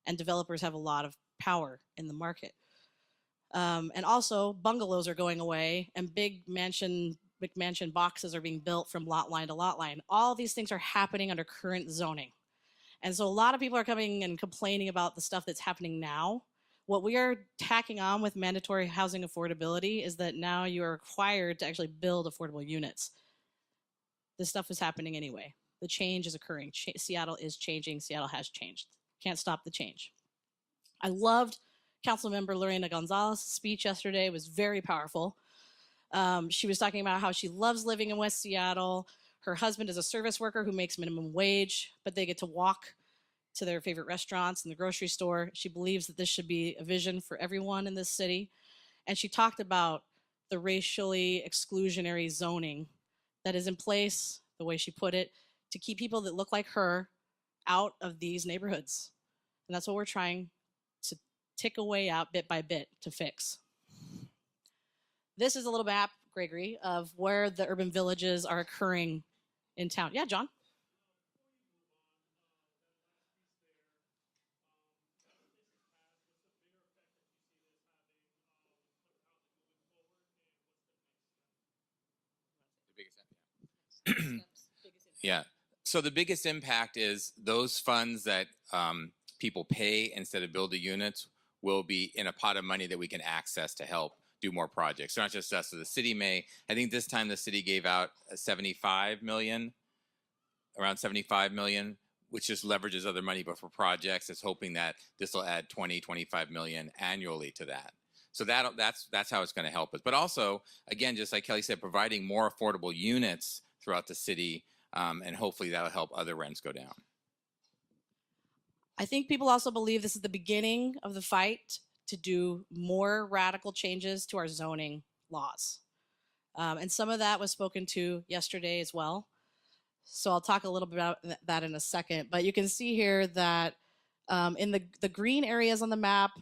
and developers have a lot of power in the market. And also bungalows are going away and big mansion boxes are being built from lot line to lot line. All these things are happening under current zoning. And so a lot of people are coming and complaining about the stuff that's happening now. What we are tacking on with mandatory housing affordability is that now you are required to actually build affordable units. This stuff is happening anyway. The change is occurring. Seattle is changing. Seattle has changed. Can't stop the change. I loved Councilmember Lorena Gonzalez's speech yesterday. It was very powerful. She was talking about how she loves living in West Seattle. Her husband is a service worker who makes minimum wage, but they get to walk to their favorite restaurants and the grocery store. She believes that this should be a vision for everyone in this city. And she talked about the racially exclusionary zoning that is in place, the way she put it, to keep people that look like her out of these neighborhoods. And that's what we're trying to tick away out bit by bit to fix. This is a little map, Gregory, of where the urban villages are occurring in town. Yeah, John? Yeah. So the biggest impact is those funds that people pay instead of build the units will be in a pot of money that we can access to help do more projects. So not just us, so the city may, I think this time the city gave out 75 million, around 75 million, which just leverages other money, but for projects, it's hoping that this will add 20, 25 million annually to that. So that's how it's going to help us. But also, again, just like Kelly said, providing more affordable units throughout the city, and hopefully that'll help other rents go down. I think people also believe this is the beginning of the fight to do more radical changes to our zoning laws. And some of that was spoken to yesterday as well. So I'll talk a little bit about that in a second. But you can see here that in the green areas on the map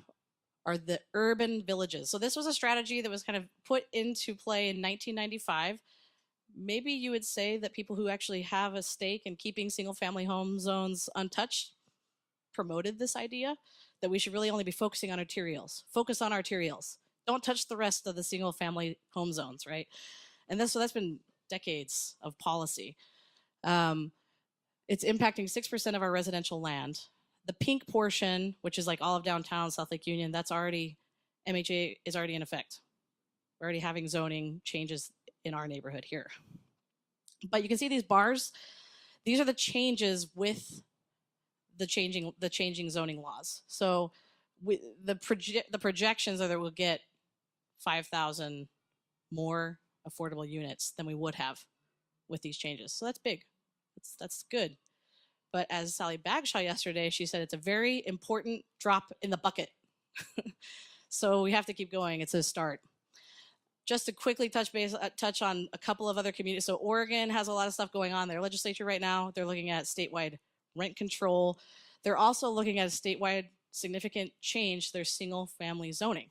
are the urban villages. So this was a strategy that was kind of put into play in 1995. maybe you would say that people who actually have a stake in keeping single family home zones untouched promoted this idea that we should really only be focusing on arterials. Focus on arterials. Don't touch the rest of the single family home zones, right? And so that's been decades of policy. It's impacting 6% of our residential land. The pink portion, which is like all of downtown South Lake Union, that's already, MHA is already in effect. We're already having zoning changes in our neighborhood here. But you can see these bars. These are the changes with the changing zoning laws. So the projections are that we'll get 5,000 more affordable units than we would have with these changes. So that's big. That's good. But as Sally Bagshaw yesterday, she said it's a very important drop in the bucket. So we have to keep going. It's a start. Just to quickly touch on a couple of other communities. So Oregon has a lot of stuff going on. Their legislature right now, they're looking at statewide rent control. They're also looking at a statewide significant change to their single family zoning.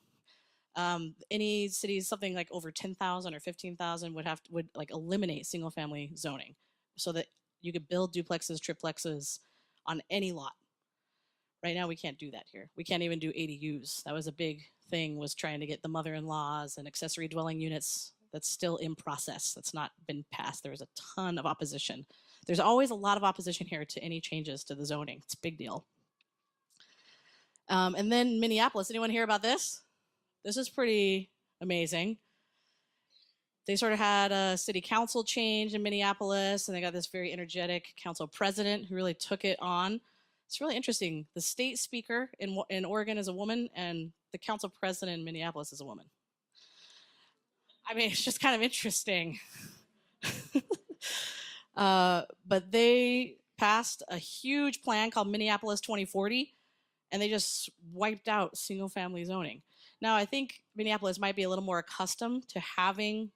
Any cities, something like over 10,000 or 15,000 would like eliminate single family zoning so that you could build duplexes, triplexes on any lot. Right now, we can't do that here. We can't even do ADUs. That was a big thing, was trying to get the mother-in-laws and accessory dwelling units. That's still in process. That's not been passed. There was a ton of opposition. There's always a lot of opposition here to any changes to the zoning. It's a big deal. And then Minneapolis. Anyone hear about this? This is pretty amazing. They sort of had a city council change in Minneapolis, and they got this very energetic council president who really took it on. It's really interesting. The state speaker in Oregon is a woman, and the council president in Minneapolis is a woman. I mean, it's just kind of interesting. But they passed a huge plan called Minneapolis 2040, and they just wiped out single-family zoning. Now, I think Minneapolis might be a little more accustomed to having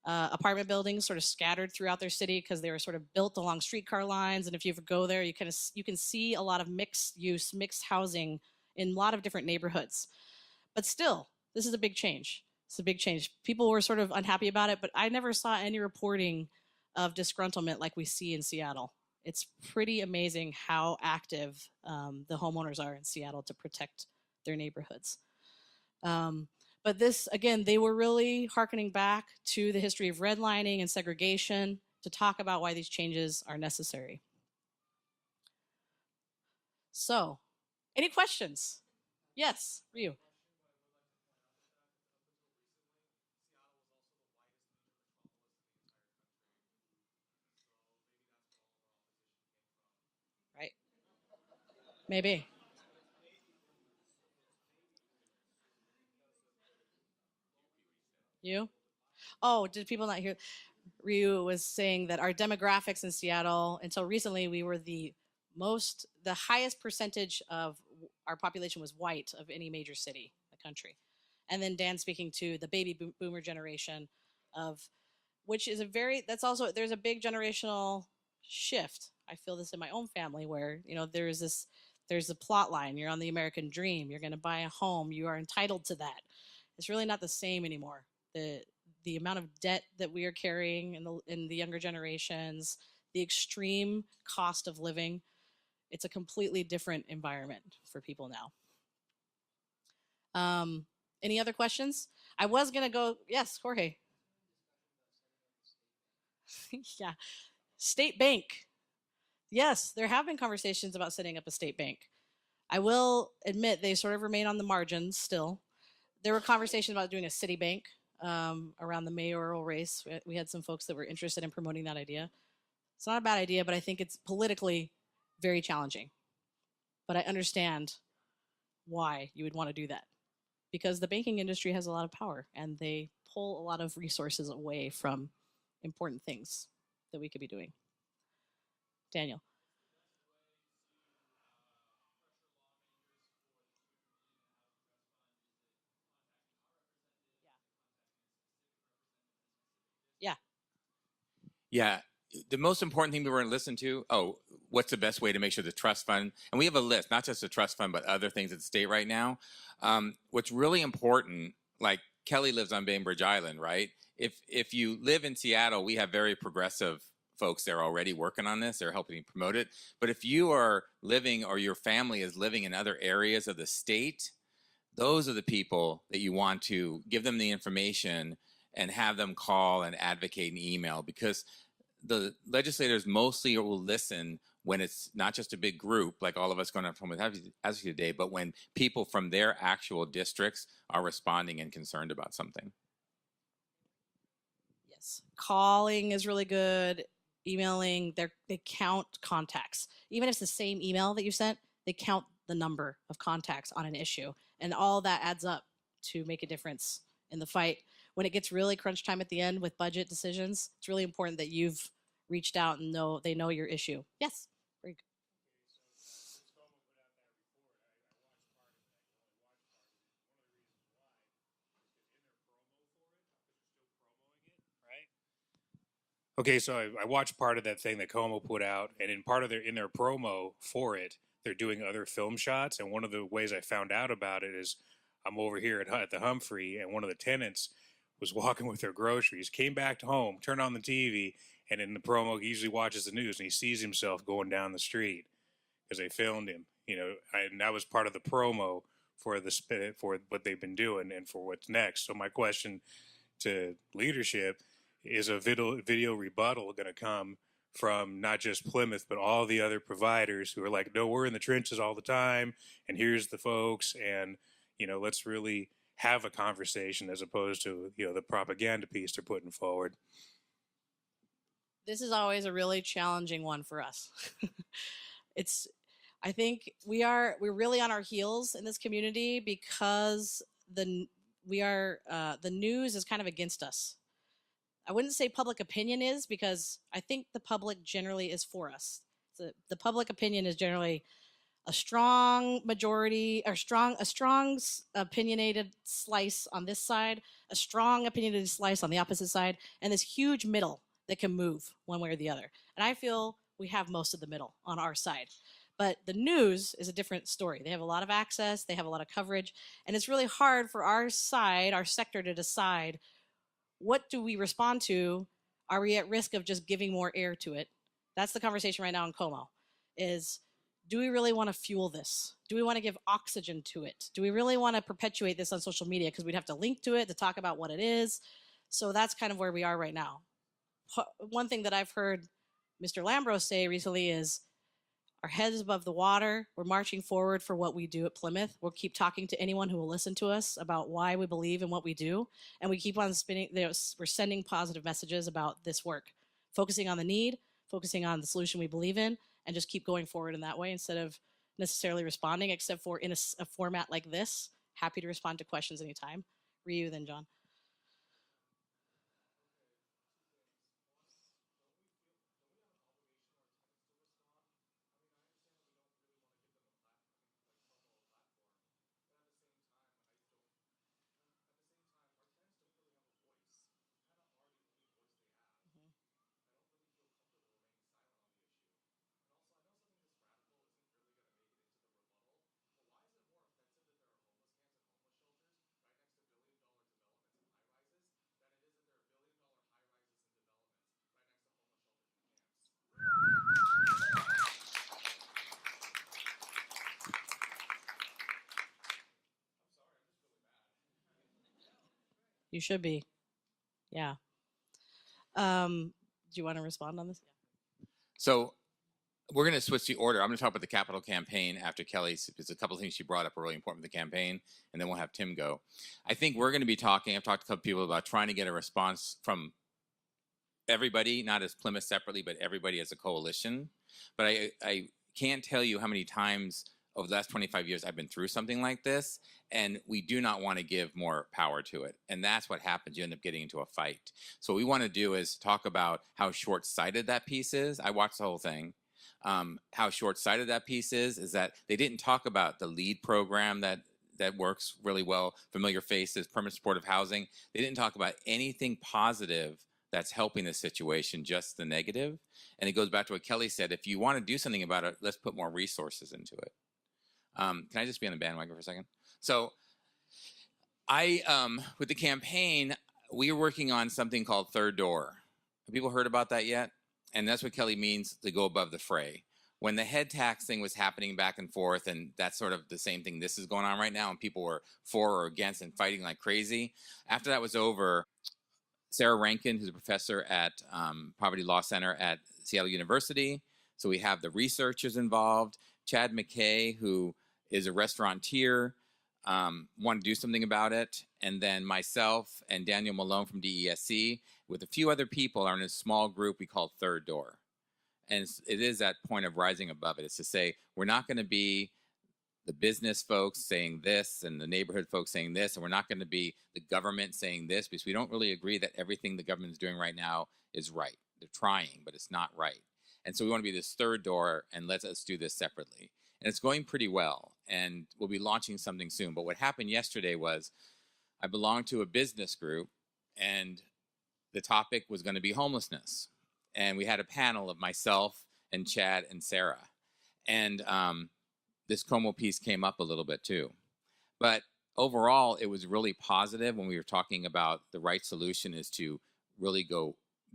apartment buildings sort of scattered throughout their city because they were sort of built along streetcar lines. And if you ever go there, you can see a lot of mixed use, mixed housing in a lot of different neighborhoods. But still, this is a big change. It's a big change. People were sort of unhappy about it, but I never saw any reporting of disgruntlement like we see in Seattle. It's pretty amazing how active the homeowners are in Seattle to protect their neighborhoods. But this, again, they were really hearkening back to the history of redlining and segregation to talk about why these changes are necessary. So, any questions? Yes, Ryu. Right. Maybe. You? Oh, did people not hear? Ryu was saying that our demographics in Seattle, until recently, we were the highest percentage of our population was white of any major city in the country. And then Dan speaking to the baby boomer generation which is there's a big generational shift. I feel this in my own family where, there's a plot line. You're on the American dream. You're going to buy a home. You are entitled to that. It's really not the same anymore. The amount of debt that we are carrying in the younger generations, the extreme cost of living, it's a completely different environment for people now. Any other questions? I was going to go, yes, Jorge. Yeah. State bank. Yes, there have been conversations about setting up a state bank. I will admit they sort of remain on the margins still. There were conversations about doing a city bank around the mayoral race. We had some folks that were interested in promoting that idea. It's not a bad idea, but I think it's politically very challenging. But I understand why you would want to do that. Because the banking industry has a lot of power and they pull a lot of resources away from important things that we could be doing. Daniel. Yeah. Yeah. The most important thing we were going to listen to, what's the best way to make sure the trust fund, and we have a list, not just the trust fund, but other things at the state right now. What's really important, like Kelli lives on Bainbridge Island, right, if you live in Seattle, we have very progressive folks that are already working on this. They're helping promote it. But if you are living or your family is living in other areas of the state, those are the people that you want to give them the information and have them call and advocate and email, because the legislators mostly will listen when it's not just a big group like all of us going on from with Advocacy today, but when people from their actual districts are responding and concerned about something. Yes, calling is really good. Emailing, they count contacts. Even if it's the same email that you sent, they count the number of contacts on an issue, and all that adds up to make a difference in the fight. When it gets really crunch time at the end with budget decisions, it's really important that you've reached out and they know your issue. Yes. Very good. Okay, so I watched part of that thing that Como put out, and in their promo for it, they're doing other film shots. And one of the ways I found out about it is I'm over here at the Humphrey, and one of the tenants was walking with their groceries, came back home, turned on the TV, and in the promo, he usually watches the news, and he sees himself going down the street because they filmed him. And that was part of the promo for what they've been doing and for what's next. So my question to leadership: is a video rebuttal going to come from not just Plymouth, but all the other providers who are like, no, we're in the trenches all the time, and here's the folks, and, let's really have a conversation as opposed to, the propaganda piece they're putting forward? This is always a really challenging one for us. I think we're really on our heels in this community because the news is kind of against us. I wouldn't say public opinion is, because I think the public generally is for us. The public opinion is generally a strong majority, or a strong opinionated slice on this side, a strong opinionated slice on the opposite side, and this huge middle that can move one way or the other. And I feel we have most of the middle on our side. But the news is a different story. They have a lot of access, they have a lot of coverage, and it's really hard for our side, our sector, to decide, what do we respond to? Are we at risk of just giving more air to it? That's the conversation right now in Como, is, do we really want to fuel this? Do we want to give oxygen to it? Do we really want to perpetuate this on social media? Because we'd have to link to it to talk about what it is. So that's kind of where we are right now. One thing that I've heard Mr. Lambros say recently is, our heads above the water. We're marching forward for what we do at Plymouth. We'll keep talking to anyone who will listen to us about why we believe in what we do. And we keep on we're sending positive messages about this work, focusing on the need, focusing on the solution we believe in, and just keep going forward in that way instead of necessarily responding, except for in a format like this. Happy to respond to questions anytime. Ryu, then John. You should be. Yeah. Do you want to respond on this? So we're going to switch the order. I'm going to talk about the capital campaign after Kelli, because a couple of things she brought up are really important for the campaign, and then we'll have Tim go. I think we're going to be talking, I've talked to a couple people about trying to get a response from everybody, not as Plymouth separately, but everybody as a coalition. But I can't tell you how many times over the last 25 years I've been through something like this, and we do not want to give more power to it. And that's what happens. You end up getting into a fight. So what we want to do is talk about how short-sighted that piece is. I watched the whole thing. How short-sighted that piece is that they didn't talk about the LEAD program that works really well, familiar faces, permanent supportive housing. They didn't talk about anything positive that's helping the situation, just the negative. And it goes back to what Kelli said. If you want to do something about it, let's put more resources into it. Can I just be on the bandwagon for a second? So I, with the campaign, we are working on something called Third Door. Have people heard about that yet? And that's what Kelli means, to go above the fray. When the head tax thing was happening back and forth, and that's sort of the same thing this is going on right now, and people were for or against and fighting like crazy. After that was over, Sarah Rankin, who's a professor at Poverty Law Center at Seattle University. So we have the researchers involved. Chad McKay, who is a restaurateur, want to do something about it. And then myself and Daniel Malone from DESC, with a few other people, are in a small group we call Third Door. And it is that point of rising above it. It's to say, we're not going to be the business folks saying this and the neighborhood folks saying this, and we're not going to be the government saying this, because we don't really agree that everything the government is doing right now is right. They're trying, but it's not right. And so we want to be this third door, and let us do this separately. And it's going pretty well, and we'll be launching something soon. But what happened yesterday was, I belong to a business group, and the topic was going to be homelessness. And we had a panel of myself and Chad and Sarah. And this Como piece came up a little bit too. But overall, it was really positive when we were talking about the right solution is to really go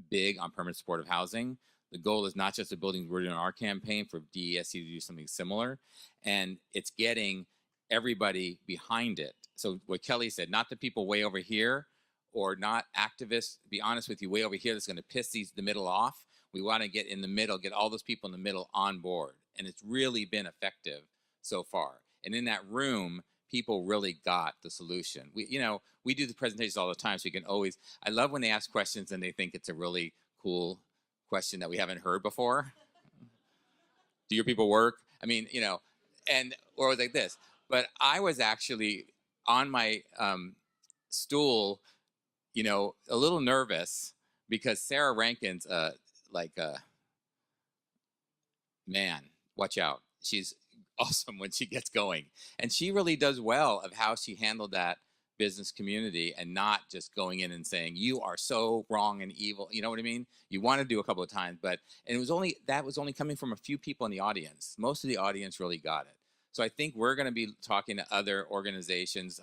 big on permanent supportive housing. The goal is not just the buildings we're doing our campaign for DESC to do something similar. And it's getting everybody behind it. So what Kelli said, not the people way over here, or not activists, to be honest with you, way over here that's going to piss the middle off. We want to get in the middle, get all those people in the middle on board. And it's really been effective so far. And in that room, people really got the solution. We do the presentations all the time, so you can always, I love when they ask questions and they think it's a really cool question that we haven't heard before. Do your people work? I mean, or like this. But I was actually on my stool, a little nervous, because Sarah Rankin's man, watch out. She's awesome when she gets going. And she really does well of how she handled that business community, and not just going in and saying, you are so wrong and evil. You know what I mean? You want to do a couple of times, and that was only coming from a few people in the audience. Most of the audience really got it. So I think we're going to be talking to other organizations.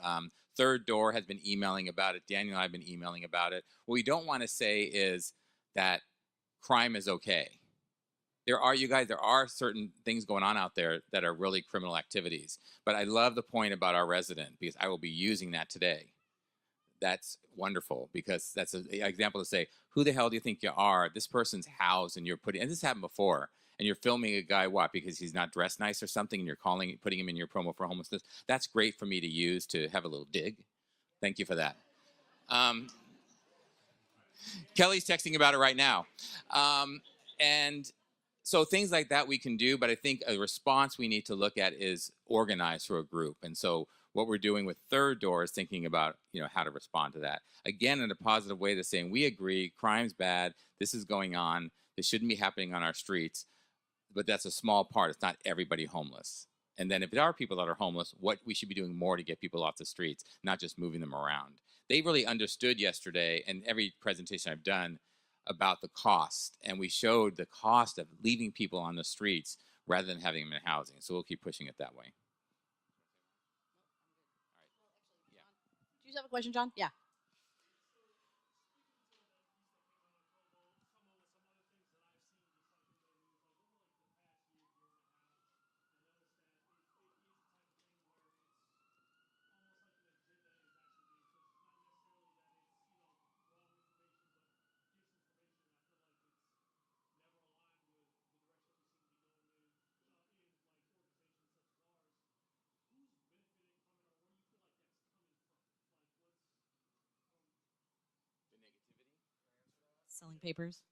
Third Door has been emailing about it. Daniel and I have been emailing about it. What we don't want to say is that crime is okay. There are certain things going on out there that are really criminal activities. But I love the point about our resident, because I will be using that today. That's wonderful, because that's an example to say, who the hell do you think you are? This person's house, and and this happened before, and you're filming a guy, because he's not dressed nice or something, and you're putting him in your promo for homelessness. That's great for me to use to have a little dig. Thank you for that. Kelli's texting about it right now. And so things like that we can do, but I think a response we need to look at is organized through a group. And so what we're doing with Third Door is thinking about, how to respond to that. Again, in a positive way, to saying, we agree, crime's bad, this is going on, this shouldn't be happening on our streets, but that's a small part. It's not everybody homeless. And then if there are people that are homeless, what we should be doing more to get people off the streets, not just moving them around. They really understood yesterday, and every presentation I've done, about the cost, and we showed the cost of leaving people on the streets rather than having them in housing. So we'll keep pushing it that way. Do you have a question, John? Yeah. Selling papers.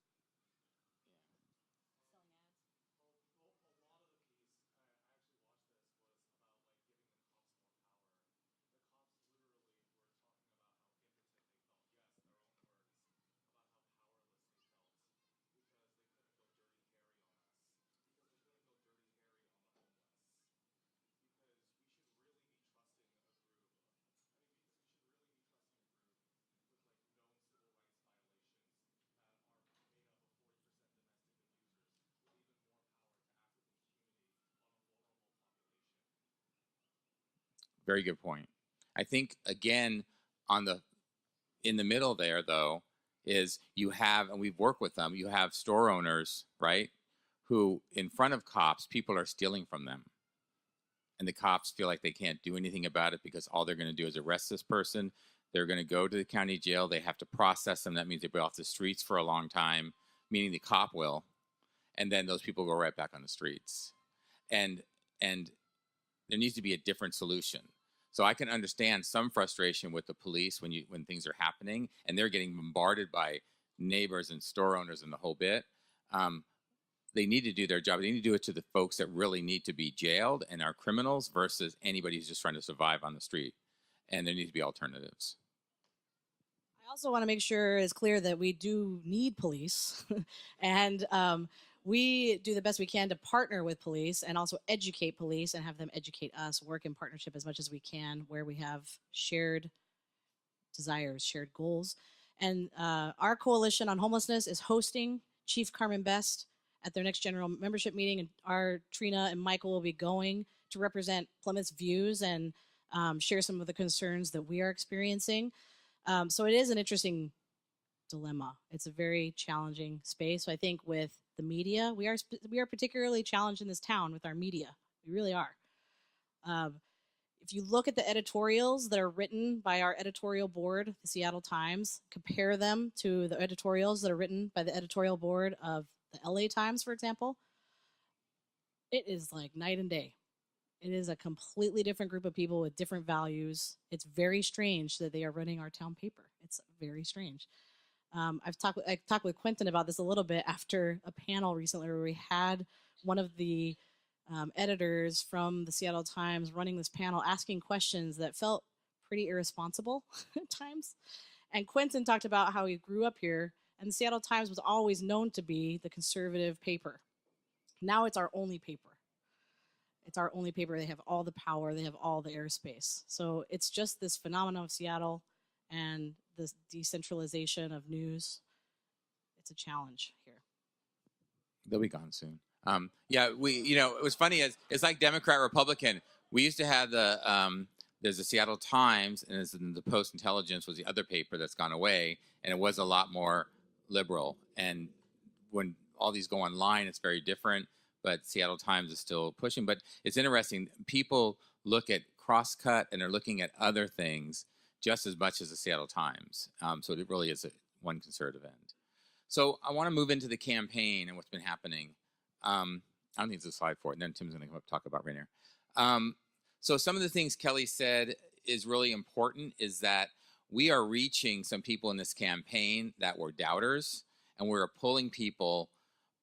Very good point. I think, again, on the in the middle there, though, is you have, and we've worked with them, you have store owners, right, who in front of cops, people are stealing from them. And the cops feel like they can't do anything about it because all they're going to do is arrest this person. They're going to go to the county jail. They have to process them. That means they'll be off the streets for a long time, meaning the cop will. And then those people go right back on the streets. And there needs to be a different solution. So I can understand some frustration with the police when things are happening and they're getting bombarded by neighbors and store owners and the whole bit. They need to do their job. They need to do it to the folks that really need to be jailed and are criminals versus anybody who's just trying to survive on the street. And there needs to be alternatives. I also want to make sure it's clear that we do need police and we do the best we can to partner with police and also educate police and have them educate us, work in partnership as much as we can where we have shared desires, shared goals. And our coalition on homelessness is hosting Chief Carmen Best at their next general membership meeting. And our Trina and Michael will be going to represent Plymouth's views and share some of the concerns that we are experiencing. So it is an interesting dilemma. It's a very challenging space. So I think with the media, we are particularly challenged in this town with our media. We really are. If you look at the editorials that are written by our editorial board, the Seattle Times, compare them to the editorials that are written by the editorial board of the LA Times, for example, it is like night and day. It is a completely different group of people with different values. It's very strange that they are running our town paper. It's very strange. I talked with Quentin about this a little bit after a panel recently where we had one of the editors from the Seattle Times running this panel asking questions that felt pretty irresponsible at times. And Quentin talked about how he grew up here, and the Seattle Times was always known to be the conservative paper. Now it's our only paper. It's our only paper. They have all the power. They have all the airspace. So it's just this phenomenon of Seattle and this decentralization of news. It's a challenge here. They'll be gone soon. Yeah, it was funny. It's like Democrat, Republican. We used to have there's the Seattle Times, and the Post Intelligence was the other paper that's gone away, and it was a lot more liberal. And when all these go online, it's very different, but Seattle Times is still pushing. But it's interesting. People look at Crosscut, and they're looking at other things just as much as the Seattle Times. So it really is one conservative end. So I want to move into the campaign and what's been happening. I don't think there's a slide for it, and then Tim's going to come up and talk about Rainier. So some of the things Kelli said is really important is that we are reaching some people in this campaign that were doubters, and we're pulling people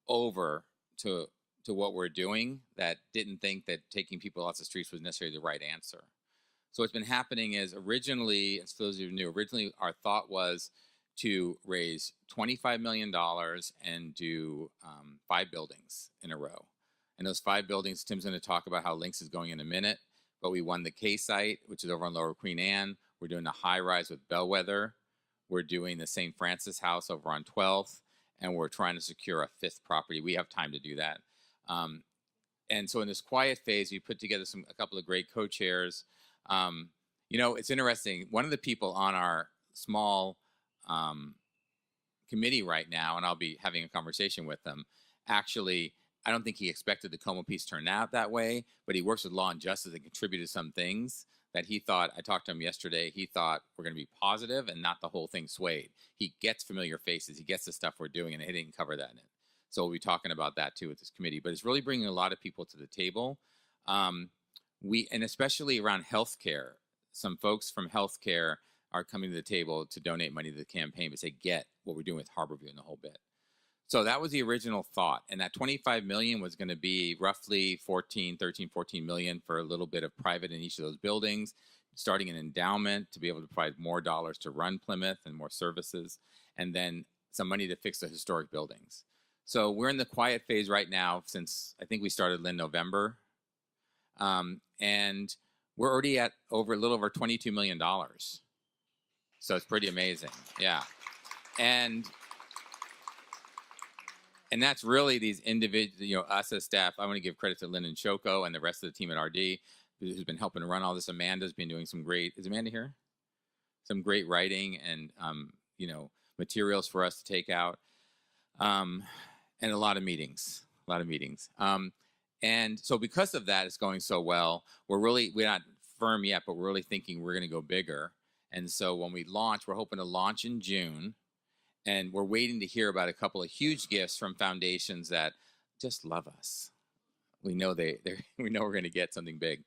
over to what we're doing that didn't think that taking people off the streets was necessarily the right answer. So what's been happening is originally, as those of you who knew, originally our thought was to raise $25 million and do 5 buildings in a row. And those 5 buildings, Tim's going to talk about how Lynx is going in a minute, but we won the K site, which is over on Lower Queen Anne. We're doing the high rise with Bellwether. We're doing the St. Francis House over on 12th, and we're trying to secure a 5th property. We have time to do that. And so in this quiet phase, we put together a couple of great co-chairs. It's interesting. One of the people on our small committee right now, and I'll be having a conversation with them, actually, I don't think he expected the Como piece turned out that way, but he works with Law and Justice and contributed some things that he thought, I talked to him yesterday, he thought we're going to be positive and not the whole thing swayed. He gets familiar faces. He gets the stuff we're doing, and he didn't cover that in it. So we'll be talking about that too with this committee, but it's really bringing a lot of people to the table. And especially around healthcare, some folks from healthcare are coming to the table to donate money to the campaign, but they get what we're doing with Harborview and the whole bit. So that was the original thought. And that 25 million was going to be roughly 14 million for a little bit of private in each of those buildings, starting an endowment to be able to provide more dollars to run Plymouth and more services, and then some money to fix the historic buildings. So we're in the quiet phase right now since I think we started in November. And we're already at a little over $22 million. So it's pretty amazing. Yeah. And that's really these individuals, us as staff. I want to give credit to Lynn and Choco and the rest of the team at RD who's been helping to run all this. Amanda's been doing some great, is Amanda here? some great writing and materials for us to take out, and a lot of meetings. And so because of that, it's going so well. We're not firm yet, but we're really thinking we're going to go bigger. And so when we launch, we're hoping to launch in June, and we're waiting to hear about a couple of huge gifts from foundations that just love us. We know we know we're going to get something big.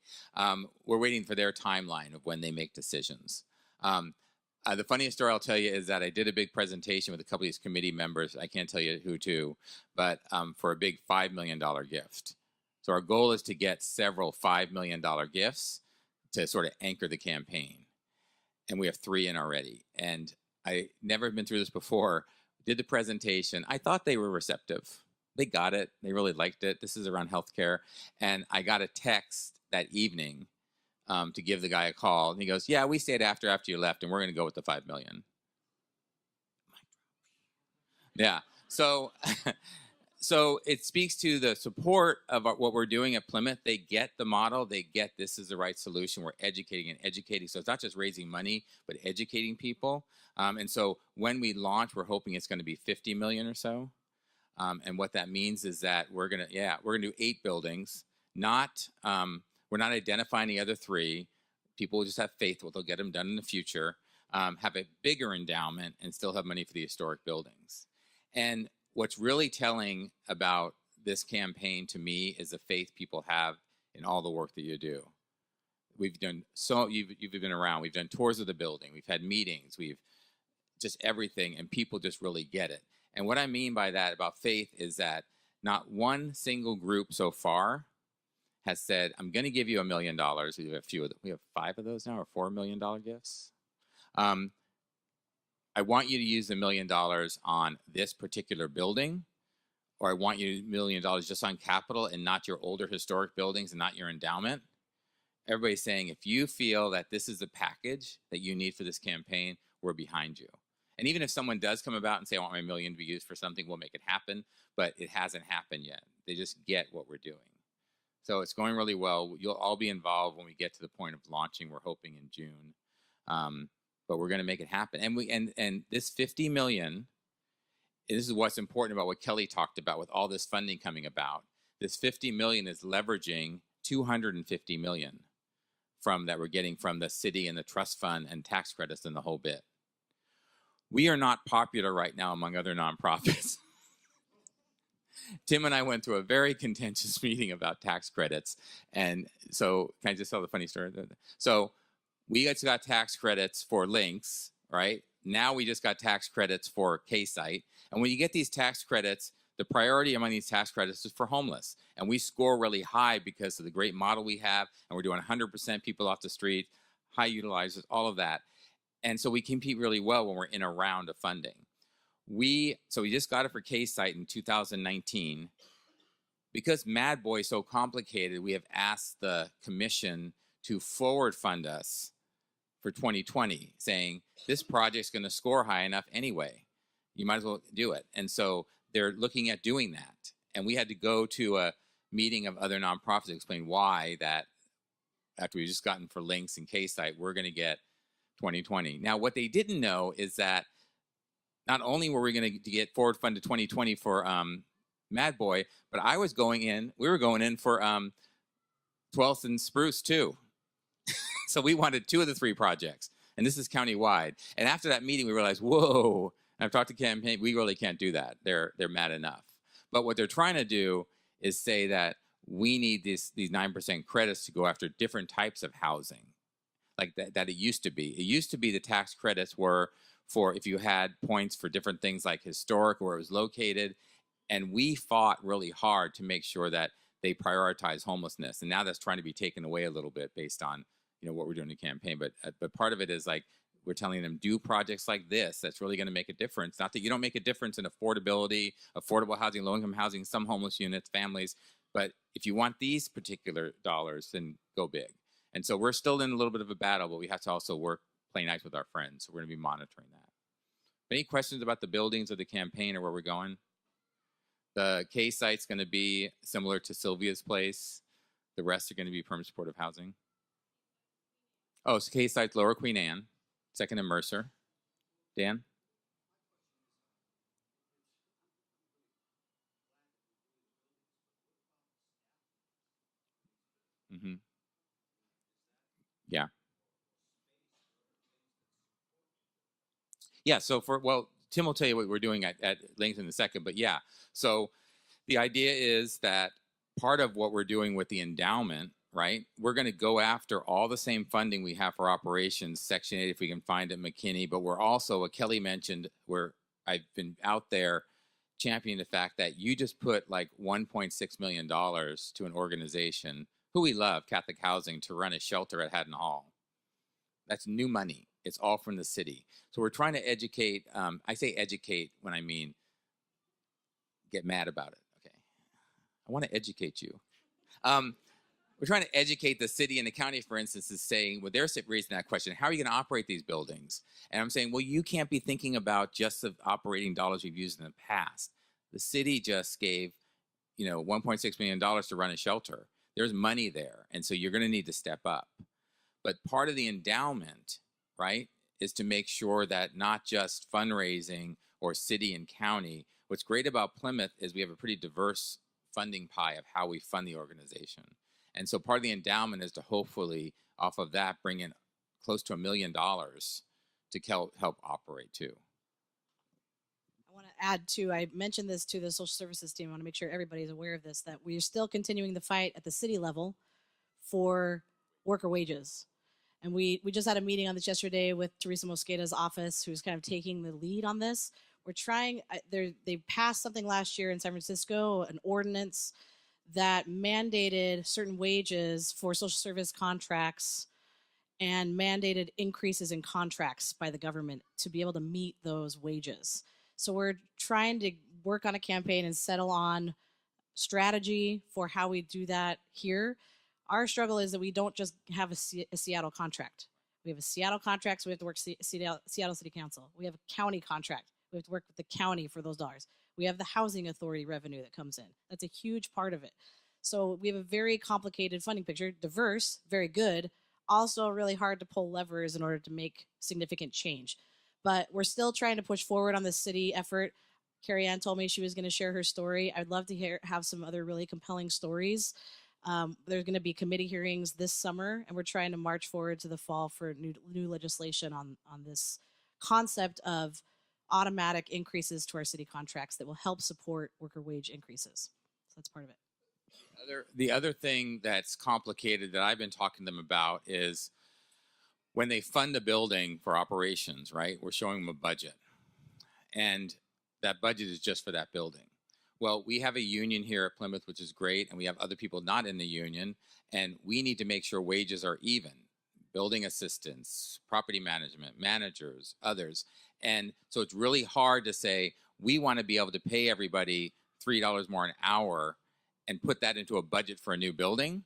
We're waiting for their timeline of when they make decisions. The funniest story I'll tell you is that I did a big presentation with a couple of these committee members. I can't tell you who to, but for a big $5 million gift. So our goal is to get several $5 million gifts to sort of anchor the campaign. And we have 3 in already. And I never been through this before. Did the presentation. I thought they were receptive. They got it. They really liked it. This is around healthcare. And I got a text that evening to give the guy a call. And he goes, yeah, we stayed after you left, and we're going to go with the $5 million. Yeah. So, so it speaks to the support of what we're doing at Plymouth. They get the model. They get this is the right solution. We're educating. So it's not just raising money, but educating people. And so when we launch, we're hoping it's going to be 50 million or so. And what that means is that we're gonna do 8 buildings. We're not identifying the other 3. People will just have faith they'll get them done in the future. Have a bigger endowment and still have money for the historic buildings. And what's really telling about this campaign to me is the faith people have in all the work that you do. We've done you've been around. We've done tours of the building. We've had meetings. We've just everything, and people just really get it. And what I mean by that about faith is that not one single group so far has said, I'm going to give you $1 million. We have a few of them. We have 5 of those now, or $4 million gifts. I want you to use the $1 million on this particular building, or I want you $1 million just on capital and not your older historic buildings and not your endowment. Everybody's saying, if you feel that this is the package that you need for this campaign, we're behind you. And even if someone does come about and say, I want my $1 million to be used for something, we'll make it happen. But it hasn't happened yet. They just get what we're doing. So it's going really well. You'll all be involved when we get to the point of launching. We're hoping in June. But we're going to make it happen. And this 50 million, this is what's important about what Kelli talked about with all this funding coming about. This 50 million is leveraging 250 million that we're getting from the city and the trust fund and tax credits and the whole bit. We are not popular right now among other nonprofits. Tim and I went through a very contentious meeting about tax credits. And so, can I just tell the funny story? So, we just got tax credits for links, right? Now we just got tax credits for K-Site. And when you get these tax credits, the priority among these tax credits is for homeless. And we score really high because of the great model we have. And we're doing 100% people off the street, high utilizers, all of that. And so we compete really well when we're in a round of funding. So we just got it for K-Site in 2019. Because Mad Boy is so complicated, we have asked the commission to forward fund us for 2020, saying this project's going to score high enough anyway. You might as well do it. And so they're looking at doing that. And we had to go to a meeting of other nonprofits to explain why that after we just gotten for links and K-Site, we're going to get 2020. Now, what they didn't know is that not only were we going to get forward fund to 2020 for Mad Boy, but we were going in for 12th and Spruce too. So we wanted 2 of the 3 projects, and this is countywide. And after that meeting, we realized, whoa, and I've talked to campaign, we really can't do that. They're mad enough. But what they're trying to do is say that we need these 9% credits to go after different types of housing, like that it used to be. It used to be the tax credits were for if you had points for different things like historic, where it was located. And we fought really hard to make sure that they prioritize homelessness. And now that's trying to be taken away a little bit based on what we're doing in the campaign. But part of it is like we're telling them do projects like this. That's really going to make a difference. Not that you don't make a difference in affordability, affordable housing, low-income housing, some homeless units, families. But if you want these particular dollars, then go big. And so we're still in a little bit of a battle, but we have to also play nice with our friends. So we're going to be monitoring that. Any questions about the buildings or the campaign or where we're going? The K-Site's going to be similar to Sylvia's place. The rest are going to be permanent supportive housing. Oh, so K-Site's Lower Queen Anne. Second to Mercer. Dan? Mm-hmm. Yeah. Yeah, so Tim will tell you what we're doing at length in a second, but yeah. So the idea is that part of what we're doing with the endowment, right? We're going to go after all the same funding we have for operations, Section 8 if we can find it, McKinney, but we're also, what Kelli mentioned, where I've been out there championing the fact that you just put like $1.6 million to an organization who we love, Catholic Housing, to run a shelter at Haddon Hall. That's new money. It's all from the city. So we're trying to educate. I say educate when I mean get mad about it. Okay. I want to educate you. We're trying to educate the city, and the county, for instance, is saying, well, they're raising that question. How are you going to operate these buildings? And I'm saying, well, you can't be thinking about just the operating dollars we've used in the past. The city just gave, $1.6 million to run a shelter. There's money there. And so you're going to need to step up. But part of the endowment, right, is to make sure that not just fundraising or city and county. What's great about Plymouth is we have a pretty diverse funding pie of how we fund the organization. And so part of the endowment is to hopefully, off of that, bring in close to $1 million to help operate too. I want to add too, I mentioned this to the social services team. I want to make sure everybody's aware of this, that we're still continuing the fight at the city level for worker wages. And we just had a meeting on this yesterday with Teresa Mosqueda's office, who's kind of taking the lead on this. We're trying, they passed something last year in San Francisco, an ordinance that mandated certain wages for social service contracts and mandated increases in contracts by the government to be able to meet those wages. So we're trying to work on a campaign and settle on strategy for how we do that here. Our struggle is that we don't just have a Seattle contract. We have a Seattle contract, so we have to work Seattle City Council. We have a county contract. We have to work with the county for those dollars. We have the housing authority revenue that comes in. That's a huge part of it. So we have a very complicated funding picture, diverse, very good, also really hard to pull levers in order to make significant change. But we're still trying to push forward on the city effort. Carrie Ann told me she was going to share her story. I'd love to have some other really compelling stories. There's going to be committee hearings this summer, and we're trying to march forward to the fall for new legislation on this concept of automatic increases to our city contracts that will help support worker wage increases. So that's part of it. The other thing that's complicated that I've been talking to them about is when they fund a building for operations, right? We're showing them a budget. And that budget is just for that building. Well, we have a union here at Plymouth, which is great, and we have other people not in the union, and we need to make sure wages are even. Building assistants, property management, managers, others. And so it's really hard to say, we want to be able to pay everybody $3 more an hour and put that into a budget for a new building,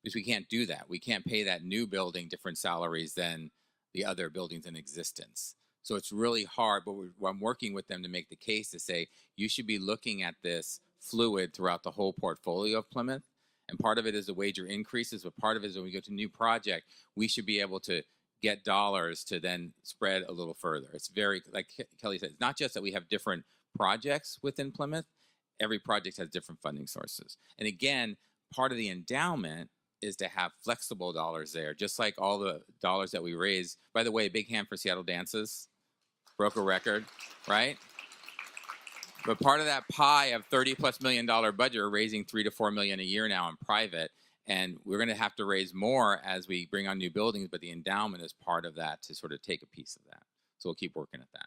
because we can't do that. We can't pay that new building different salaries than the other buildings in existence. So it's really hard, but I'm working with them to make the case to say, you should be looking at this fluid throughout the whole portfolio of Plymouth. And part of it is the wage increases, but part of it is when we go to a new project, we should be able to get dollars to then spread a little further. It's very, like Kelli said, it's not just that we have different projects within Plymouth, every project has different funding sources. And again, part of the endowment is to have flexible dollars there, just like all the dollars that we raise. By the way, big hand for Seattle Dances, broke a record, right? But part of that pie of $30+ million budget, we're raising $3 to $4 million a year now in private, and we're going to have to raise more as we bring on new buildings. But the endowment is part of that to sort of take a piece of that. So we'll keep working at that.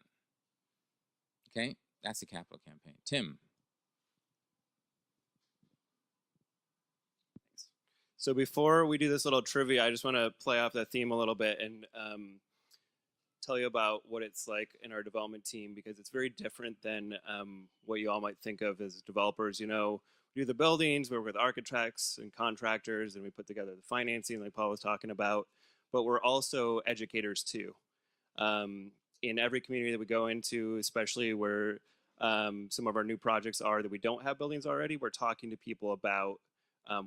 Okay, that's the capital campaign. Tim. So before we do this little trivia, I just want to play off that theme a little bit and tell you about what it's like in our development team, because it's very different than what you all might think of as developers. You know, we do the buildings, we work with architects and contractors, and we put together the financing like Paul was talking about, but we're also educators too. In every community that we go into, especially where some of our new projects are that we don't have buildings already, we're talking to people about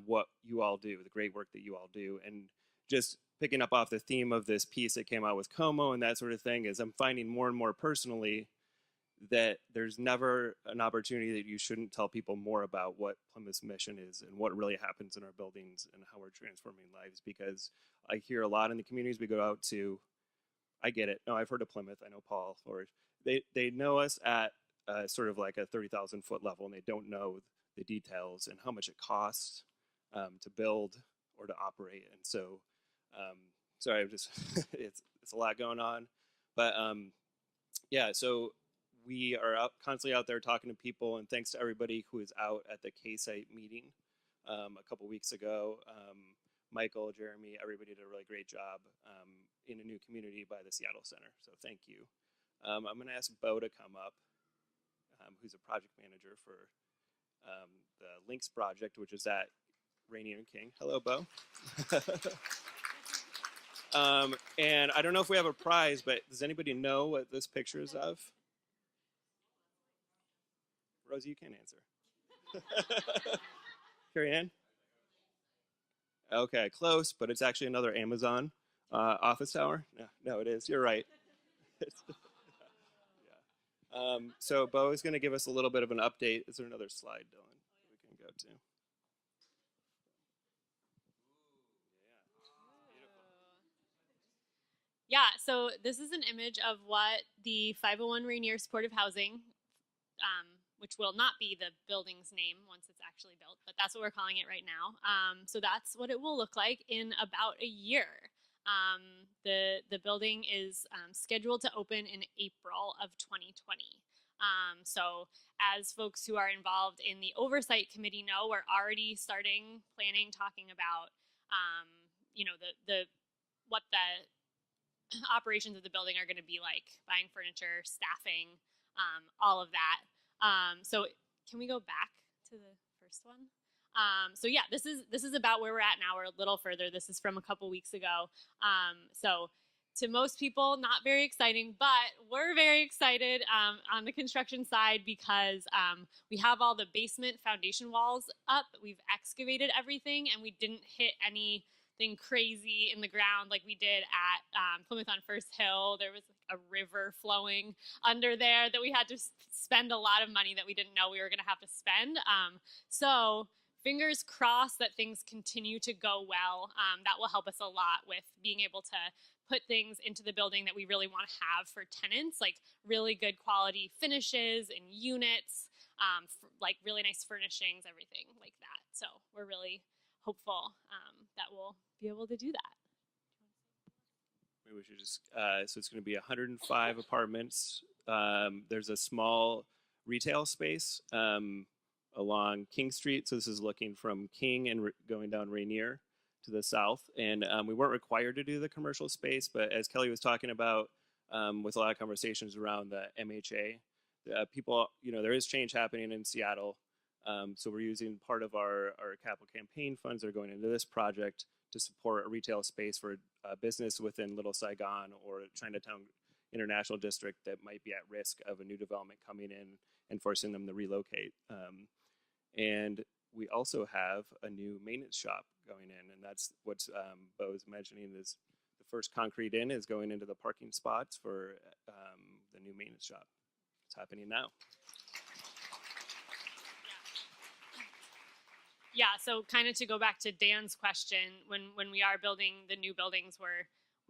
what you all do, the great work that you all do. And just picking up off the theme of this piece that came out with Como and that sort of thing, is I'm finding more and more personally that there's never an opportunity that you shouldn't tell people more about what Plymouth's mission is and what really happens in our buildings and how we're transforming lives. Because I hear a lot in the communities we go out to, I get it. No, I've heard of Plymouth. I know Paul, or they know us at sort of like a 30,000 foot level, and they don't know the details and how much it costs to build or to operate. And so, sorry, I'm just it's a lot going on, but yeah. So we are constantly out there talking to people, and thanks to everybody who was out at the K-Site meeting a couple weeks ago. Michael, Jeremy, everybody did a really great job in a new community by the Seattle Center. So thank you. I'm going to ask Bo to come up, who's a project manager for the Links project, which is at Rainier and King. Hello, Bo. And I don't know if we have a prize, but does anybody know what this picture is of? Rosie, you can answer. Carrie Ann? Okay, close, but it's actually another Amazon office tower. No, it is. You're right. Yeah. So Bo is going to give us a little bit of an update. Is there another slide, Dylan, we can go to? Yeah, so this is an image of what the 501 Rainier Supportive Housing, which will not be the building's name once it's actually built, but that's what we're calling it right now. So that's what it will look like in about a year. The building is scheduled to open in April of 2020. So as folks who are involved in the oversight committee know, we're already starting planning, talking about, you know, what the operations of the building are going to be like, buying furniture, staffing, all of that. So can we go back to the first one? So yeah, this is about where we're at now. We're a little further. This is from a couple weeks ago. So to most people, not very exciting, but we're very excited on the construction side because we have all the basement foundation walls up. We've excavated everything, and we didn't hit anything crazy in the ground like we did at Plymouth on First Hill. There was a river flowing under there that we had to spend a lot of money that we didn't know we were going to have to spend. So fingers crossed that things continue to go well. That will help us a lot with being able to put things into the building that we really want to have for tenants, like really good quality finishes and units, like really nice furnishings, everything like that. So we're really hopeful that we'll be able to do that. Maybe we should just, so it's going to be 105 apartments. There's a small retail space along King Street. So this is looking from King and going down Rainier to the south. And we weren't required to do the commercial space, but as Kelly was talking about, with a lot of conversations around the MHA, people, you know, there is change happening in Seattle. So we're using part of our capital campaign funds that are going into this project to support a retail space for a business within Little Saigon or Chinatown International District that might be at risk of a new development coming in and forcing them to relocate. And we also have a new maintenance shop going in, and that's what Bo was mentioning is the first concrete in is going into the parking spots for the new maintenance shop. It's happening now. Yeah, so kind of to go back to Dan's question, when we are building the new buildings,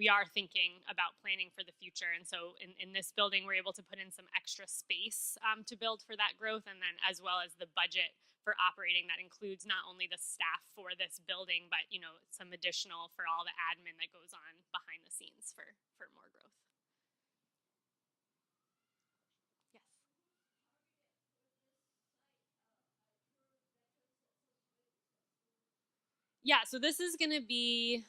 we are thinking about planning for the future. And so in this building, we're able to put in some extra space to build for that growth, and then as well as the budget for operating that includes not only the staff for this building, but you know, some additional for all the admin that goes on behind the scenes for more growth. Yes. Yeah, so this is going to be,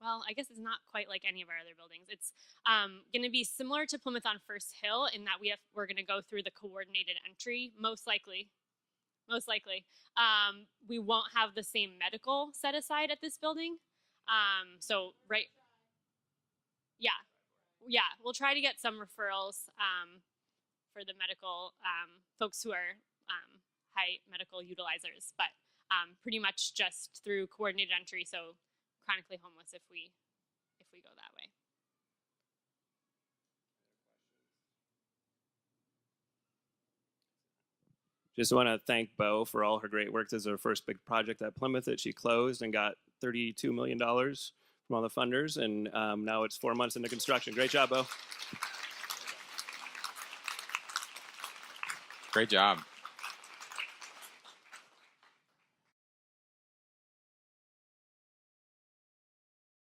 well, I guess it's not quite like any of our other buildings. It's going to be similar to Plymouth on First Hill in that we're going to go through the coordinated entry, most likely. We won't have the same medical set aside at this building. So, right. Yeah, we'll try to get some referrals for the medical folks who are high medical utilizers, but pretty much just through coordinated entry. So chronically homeless if we Just want to thank Bo for all her great work. This is her first big project at Plymouth that she closed and got $32 million from all the funders. And now it's 4 months into construction. Great job, Bo. Great job.